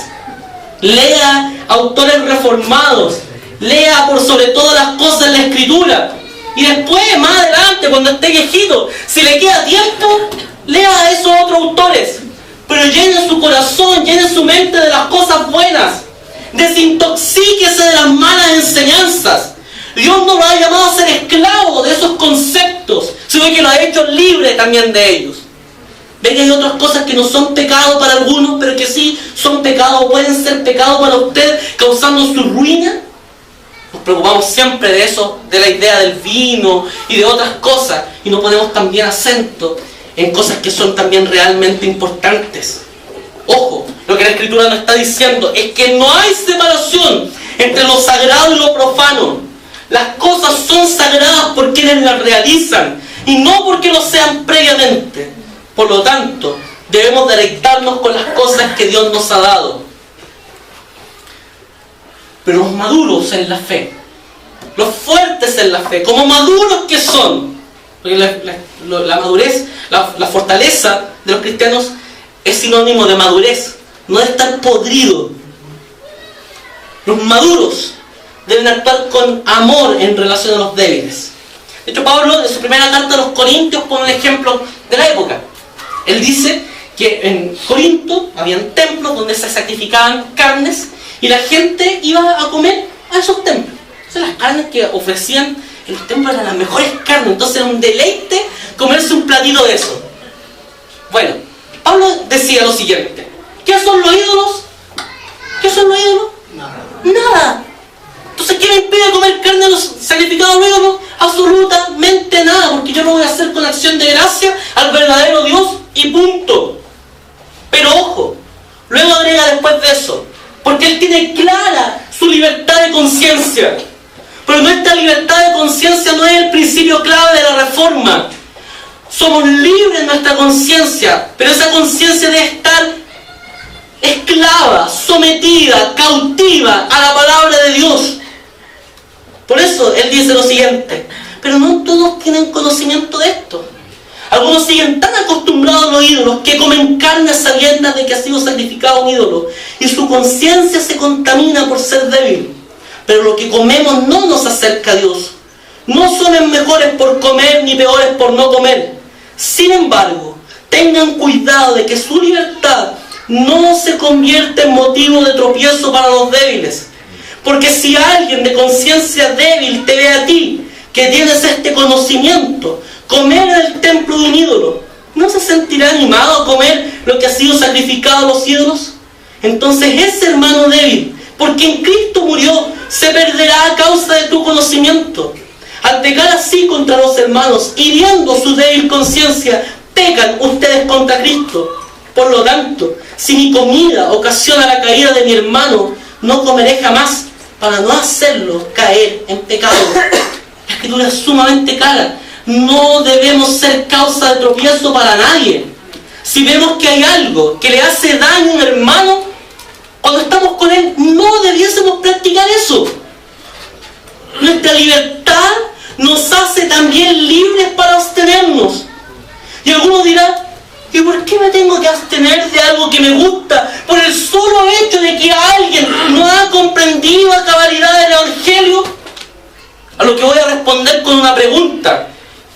Lea autores reformados. Lea por sobre todas las cosas la Escritura. Y después, más adelante, cuando esté viejito, si le queda tiempo, lea a esos otros autores. Pero llene su corazón, llene su mente de las cosas buenas. Desintoxíquese de las malas enseñanzas. Dios no lo ha llamado a ser esclavo de esos conceptos, sino que lo ha hecho libre también de ellos. Ve que hay otras cosas que no son pecado para algunos, pero que sí son pecado o pueden ser pecado para usted, causando su ruina. Nos preocupamos siempre de eso, de la idea del vino y de otras cosas, y no ponemos también acento en cosas que son también realmente importantes. Ojo, lo que la Escritura nos está diciendo es que no hay separación entre lo sagrado y lo profano. Las cosas son sagradas por quienes las realizan y no porque lo sean previamente. Por lo tanto, debemos deleitarnos con las cosas que Dios nos ha dado. Pero los maduros en la fe, los fuertes en la fe, como maduros que son, porque la madurez, la fortaleza de los cristianos es sinónimo de madurez, no de estar podrido. Los maduros deben actuar con amor en relación a los débiles. De hecho, Pablo en su primera carta a los Corintios pone un ejemplo de la época. Él dice que en Corinto habían templos donde se sacrificaban carnes y la gente iba a comer a esos templos. Entonces las carnes que ofrecían en los templos eran las mejores carnes, entonces era un deleite comerse un platito de eso. Bueno, Pablo decía lo siguiente: ¿qué son los ídolos? ¿Qué son los ídolos? Nada. Entonces, ¿qué me impide comer carne de los sacrificados los ídolos? Absolutamente nada, porque yo lo voy a hacer con acción de gracia al verdadero Dios y punto. Pero ojo, luego agrega después de eso, porque él tiene clara su libertad de conciencia. Pero nuestra libertad de conciencia no es el principio clave de la Reforma. Somos libres en nuestra conciencia, pero esa conciencia debe estar esclava, sometida, cautiva a la palabra de Dios. Por eso él dice lo siguiente: pero no todos tienen conocimiento de esto. Algunos siguen tan acostumbrados a los ídolos que comen carne sabiendo de que ha sido sacrificado un ídolo, y su conciencia se contamina por ser débil. Pero lo que comemos no nos acerca a Dios. No son mejores por comer ni peores por no comer. Sin embargo, tengan cuidado de que su libertad no se convierta en motivo de tropiezo para los débiles. Porque si alguien de conciencia débil te ve a ti, que tienes este conocimiento, comer en el templo de un ídolo, ¿no se sentirá animado a comer lo que ha sido sacrificado a los ídolos? Entonces ese hermano débil, porque en Cristo murió, se perderá a causa de tu conocimiento. Al pecar así contra los hermanos, hiriendo su débil conciencia, pecan ustedes contra Cristo. Por lo tanto, si mi comida ocasiona la caída de mi hermano, no comeré jamás, para no hacerlo caer en pecado. La Escritura es sumamente clara. No debemos ser causa de tropiezo para nadie. Si vemos que hay algo que le hace daño a un hermano, cuando estamos con él, no debiésemos practicar eso. Nuestra libertad nos hace también libres para abstenernos. Y algunos dirán: ¿y por qué me tengo que abstener de algo que me gusta? Por el solo hecho de que alguien no ha comprendido a cabalidad el Evangelio. A lo que voy a responder con una pregunta.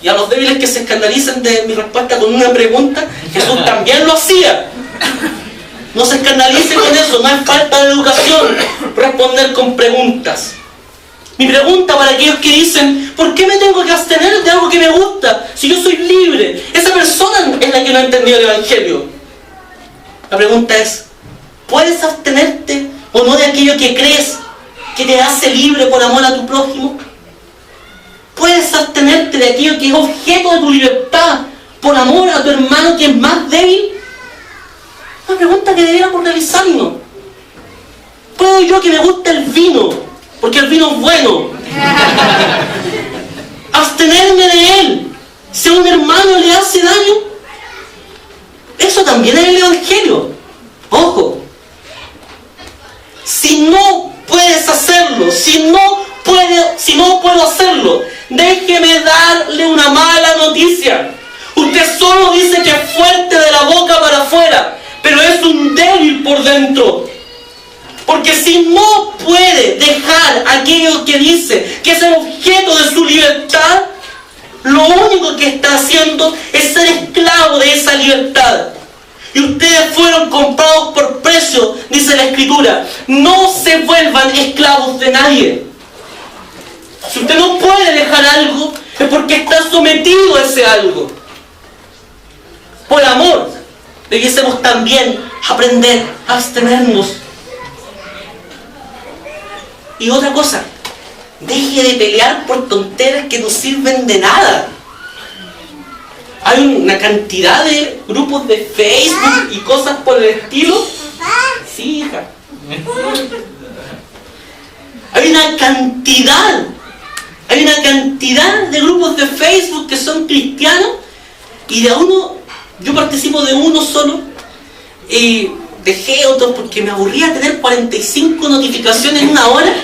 Y a los débiles que se escandalicen de mi respuesta con una pregunta, Jesús también lo hacía. No se escandalicen con eso, no es falta de educación responder con preguntas. Mi pregunta para aquellos que dicen: ¿por qué me tengo que abstener de algo que me gusta? Si yo soy libre. Esa persona es la que no ha entendido el Evangelio. La pregunta es: ¿puedes abstenerte o no de aquello que crees que te hace libre por amor a tu prójimo? ¿Puedes abstenerte de aquello que es objeto de tu libertad por amor a tu hermano que es más débil? Una pregunta que debiéramos realizarnos. ¿Puedo yo, que me gusta el vino, porque el vino es bueno, abstenerme de él si a un hermano le hace daño? Eso también es el Evangelio. Ojo. Si no puedes hacerlo, si no puedo hacerlo, déjeme darle una mala noticia. Usted solo dice que es fuerte de la boca para afuera, pero es un débil débil por dentro. Porque si no puede dejar aquello que dice que es el objeto de su libertad, lo único que está haciendo es ser esclavo de esa libertad. Y ustedes fueron comprados por precio, dice la Escritura. No se vuelvan esclavos de nadie. Si usted no puede dejar algo, es porque está sometido a ese algo. Por amor, debiésemos también aprender a abstenernos. Y otra cosa, deje de pelear por tonteras que no sirven de nada. Hay una cantidad de grupos de Facebook y cosas por el estilo. Sí, hija. Hay una cantidad de grupos de Facebook que son cristianos, y de uno, yo participo de uno solo, y dejé otro porque me aburría tener 45 notificaciones en una hora.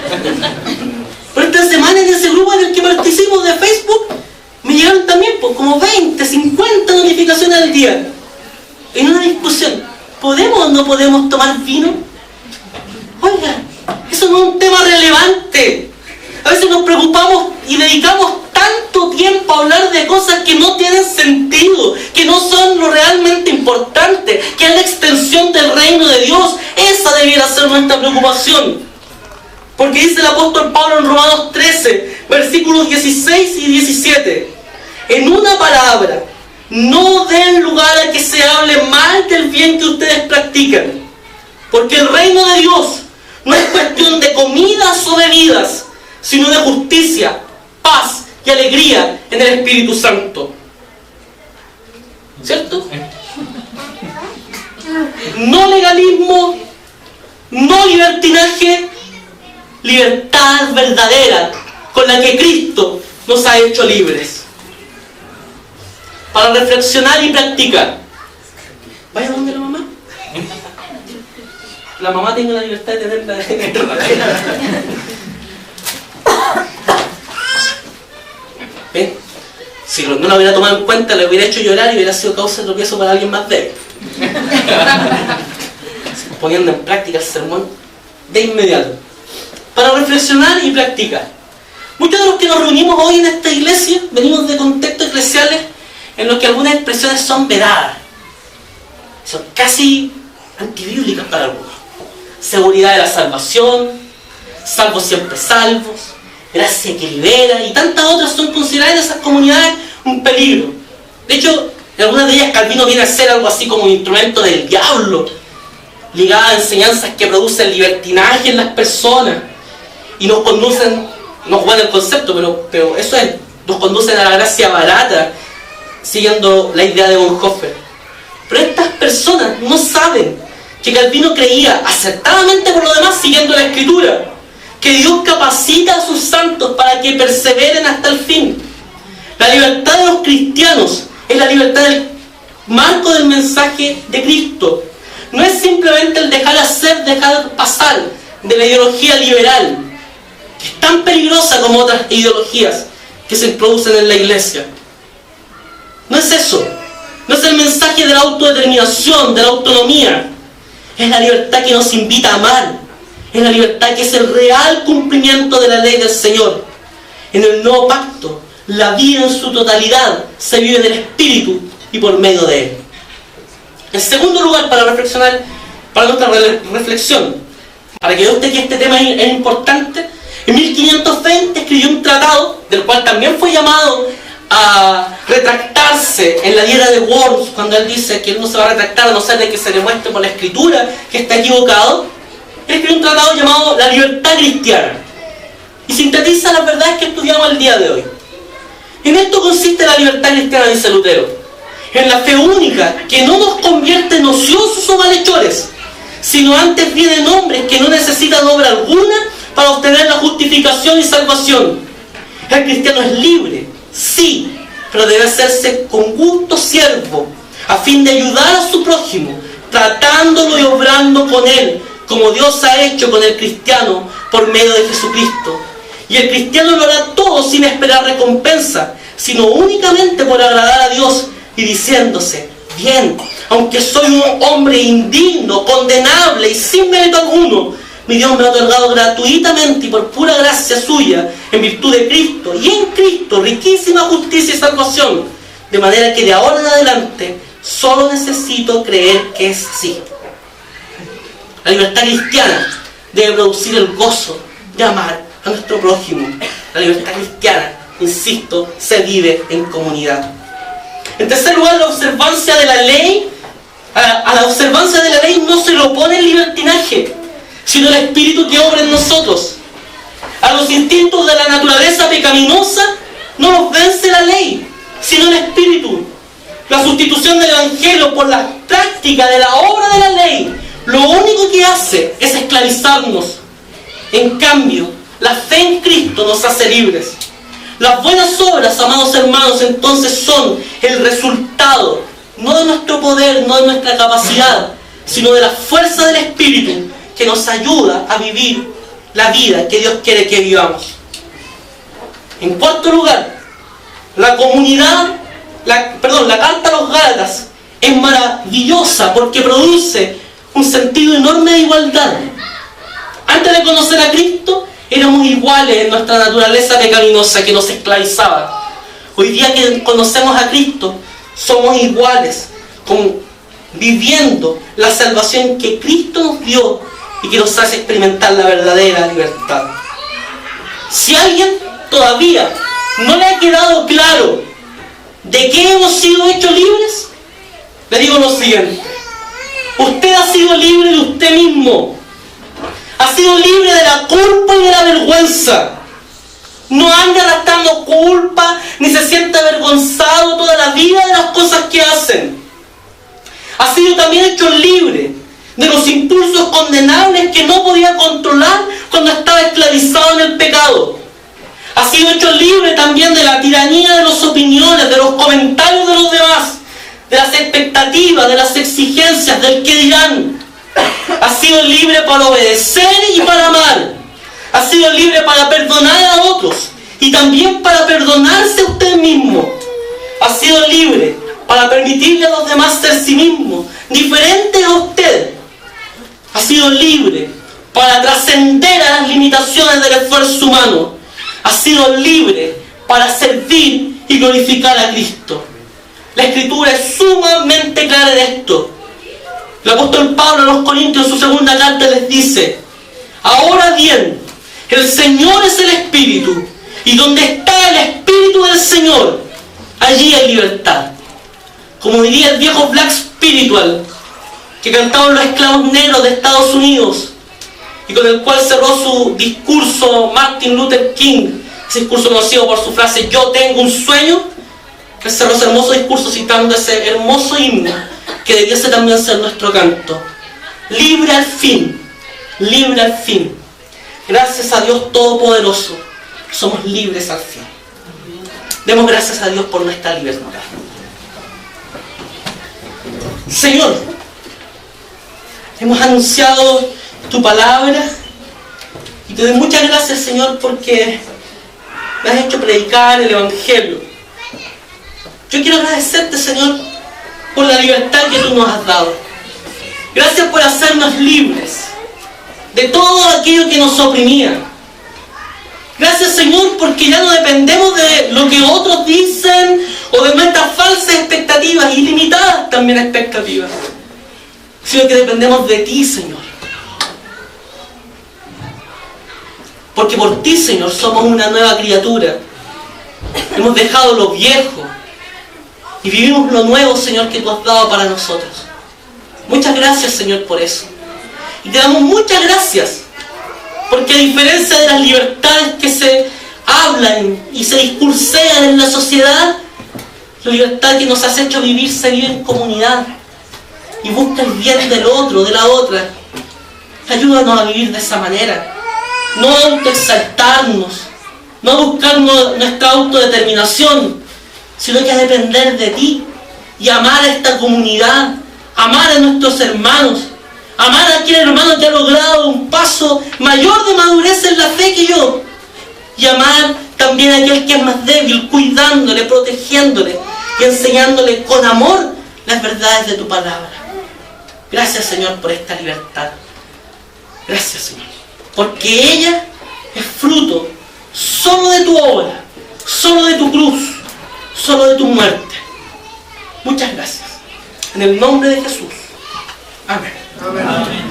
Pero esta semana en ese grupo en el que participo de Facebook me llegaron también pues, como 20, 50 notificaciones al día. En una discusión, ¿podemos o no podemos tomar vino? Oiga, eso no es un tema relevante. A veces nos preocupamos y dedicamos tanto tiempo a hablar de cosas que no tienen sentido, que no son lo realmente importante, que es la extensión del reino de Dios. Esa debiera ser nuestra preocupación. Porque dice el apóstol Pablo en Romanos 13, versículos 16 y 17. En una palabra, no den lugar a que se hable mal del bien que ustedes practican. Porque el reino de Dios no es cuestión de comidas o bebidas, sino de justicia, paz y alegría en el Espíritu Santo. ¿Cierto? No legalismo, no libertinaje, libertad verdadera con la que Cristo nos ha hecho libres. Para reflexionar y practicar. ¿Vaya donde la mamá? La mamá tiene la libertad de tenerla en el ¿ven? Si no la hubiera tomado en cuenta, le hubiera hecho llorar y hubiera sido causa de tropiezo para alguien más débil. Poniendo en práctica el sermón de inmediato. Para reflexionar y practicar. Muchos de los que nos reunimos hoy en esta iglesia venimos de contextos eclesiales en los que algunas expresiones son vedadas. Son casi antibíblicas para algunos. Seguridad de la salvación, salvos siempre salvos, gracia que libera, y tantas otras son consideradas en esas comunidades un peligro. De hecho, en algunas de ellas Calvino viene a ser algo así como un instrumento del diablo, ligada a enseñanzas que producen libertinaje en las personas y nos conducen, no juegan el concepto, pero eso es, nos conducen a la gracia barata, siguiendo la idea de Bonhoeffer. Pero estas personas no saben que Calvino creía, acertadamente por lo demás, siguiendo la Escritura, que Dios capacita a sus santos para que perseveren hasta el fin. La libertad de los cristianos es la libertad del marco del mensaje de Cristo. No es simplemente el dejar hacer, dejar pasar de la ideología liberal, que es tan peligrosa como otras ideologías que se introducen en la iglesia. No es eso. No es el mensaje de la autodeterminación, de la autonomía. Es la libertad que nos invita a amar. Es la libertad que es el real cumplimiento de la ley del Señor. En el nuevo pacto, la vida en su totalidad se vive del Espíritu y por medio de Él. En segundo lugar, para reflexionar, para nuestra reflexión, para que yo esté que este tema es importante, en 1520 escribió un tratado, del cual también fue llamado a retractarse en la dieta de Worms, cuando él dice que él no se va a retractar a no ser de que se le muestre por la Escritura que está equivocado. Él escribió un tratado llamado La Libertad Cristiana y sintetiza las verdades que estudiamos el día de hoy. En esto consiste la libertad cristiana, dice Lutero, en la fe única que no nos convierte en ociosos o malhechores, sino antes bien en hombres que no necesitan obra alguna para obtener la justificación y salvación. El cristiano es libre, sí, pero debe hacerse con gusto siervo, a fin de ayudar a su prójimo, tratándolo y obrando con él, como Dios ha hecho con el cristiano por medio de Jesucristo. Y el cristiano lo hará todo sin esperar recompensa, sino únicamente por agradar a Dios y diciéndose: bien, Aunque soy un hombre indigno, condenable y sin mérito alguno, mi Dios me ha otorgado gratuitamente y por pura gracia suya, en virtud de Cristo, y en Cristo, riquísima justicia y salvación, de manera que de ahora en adelante solo necesito creer que es así. La libertad cristiana debe producir el gozo de amar a nuestro prójimo. La libertad cristiana, insisto, se vive en comunidad. En tercer lugar, la observancia de la ley. A la observancia de la ley no se le opone el libertinaje, sino el espíritu que obra en nosotros. A los instintos de la naturaleza pecaminosa no los vence la ley, sino el espíritu. La sustitución del evangelio por la práctica de la obra de la ley, lo único que hace es esclavizarnos. En cambio, la fe en Cristo nos hace libres. Las buenas obras, amados hermanos, entonces son el resultado, no de nuestro poder, no de nuestra capacidad, sino de la fuerza del Espíritu que nos ayuda a vivir la vida que Dios quiere que vivamos. En cuarto lugar, la carta a los Gálatas es maravillosa porque produce un sentido enorme de igualdad. Antes de conocer a Cristo, éramos iguales en nuestra naturaleza pecaminosa que nos esclavizaba. Hoy día que conocemos a Cristo, somos iguales, viviendo la salvación que Cristo nos dio y que nos hace experimentar la verdadera libertad. Si a alguien todavía no le ha quedado claro de qué hemos sido hechos libres, le digo lo siguiente: usted ha sido libre de usted mismo, ha sido libre de la culpa y de la vergüenza. No anda arrastrando culpa, ni se siente avergonzado toda la vida de las cosas que hacen. Ha sido también hecho libre de los impulsos condenables que no podía controlar cuando estaba esclavizado en el pecado. Ha sido hecho libre también de la tiranía de las opiniones, de los comentarios de los demás, de las expectativas, de las exigencias, del qué dirán. Ha sido libre para obedecer y para amar. Ha sido libre para perdonar a otros y también para perdonarse a usted mismo. Ha sido libre para permitirle a los demás ser sí mismo, diferente a usted. Ha sido libre para trascender a las limitaciones del esfuerzo humano. Ha sido libre para servir y glorificar a Cristo. La Escritura es sumamente clara en esto. El apóstol Pablo a los Corintios en su segunda carta les dice: ahora bien, el Señor es el Espíritu, y donde está el Espíritu del Señor, allí hay libertad. Como diría el viejo Black Spiritual que cantaban los esclavos negros de Estados Unidos y con el cual cerró su discurso Martin Luther King, ese discurso conocido por su frase "yo tengo un sueño", que cerró ese hermoso discurso citando ese hermoso himno que debiese también ser nuestro canto: libre al fin, libre al fin. Gracias a Dios Todopoderoso, somos libres al fin. Demos gracias a Dios por nuestra libertad. Señor, hemos anunciado tu palabra y te doy muchas gracias, Señor, porque me has hecho predicar el Evangelio. Yo quiero agradecerte, Señor, por la libertad que tú nos has dado. Gracias por hacernos libres de todo aquello que nos oprimía. Gracias, Señor, porque ya no dependemos de lo que otros dicen o de nuestras falsas expectativas, ilimitadas también expectativas, sino que dependemos de ti, Señor. Porque por ti, Señor, somos una nueva criatura. Hemos dejado lo viejo y vivimos lo nuevo, Señor, que tú has dado para nosotros. Muchas gracias, Señor, por eso. Y te damos muchas gracias porque, a diferencia de las libertades que se hablan y se discursean en la sociedad, la libertad que nos has hecho vivir se vive en comunidad y busca el bien del otro, de la otra. Ayúdanos a vivir de esa manera, no a autoexaltarnos, no a buscar nuestra autodeterminación, sino que a depender de ti y amar a esta comunidad, amar a nuestros hermanos, amar a aquel hermano que ha logrado un paso mayor de madurez en la fe que yo, y amar también a aquel que es más débil, cuidándole, protegiéndole y enseñándole con amor las verdades de tu palabra. Gracias, Señor, por esta libertad. Gracias, Señor, porque ella es fruto solo de tu obra, solo de tu cruz, solo de tu muerte. Muchas gracias. En el nombre de Jesús. Amén. Amén.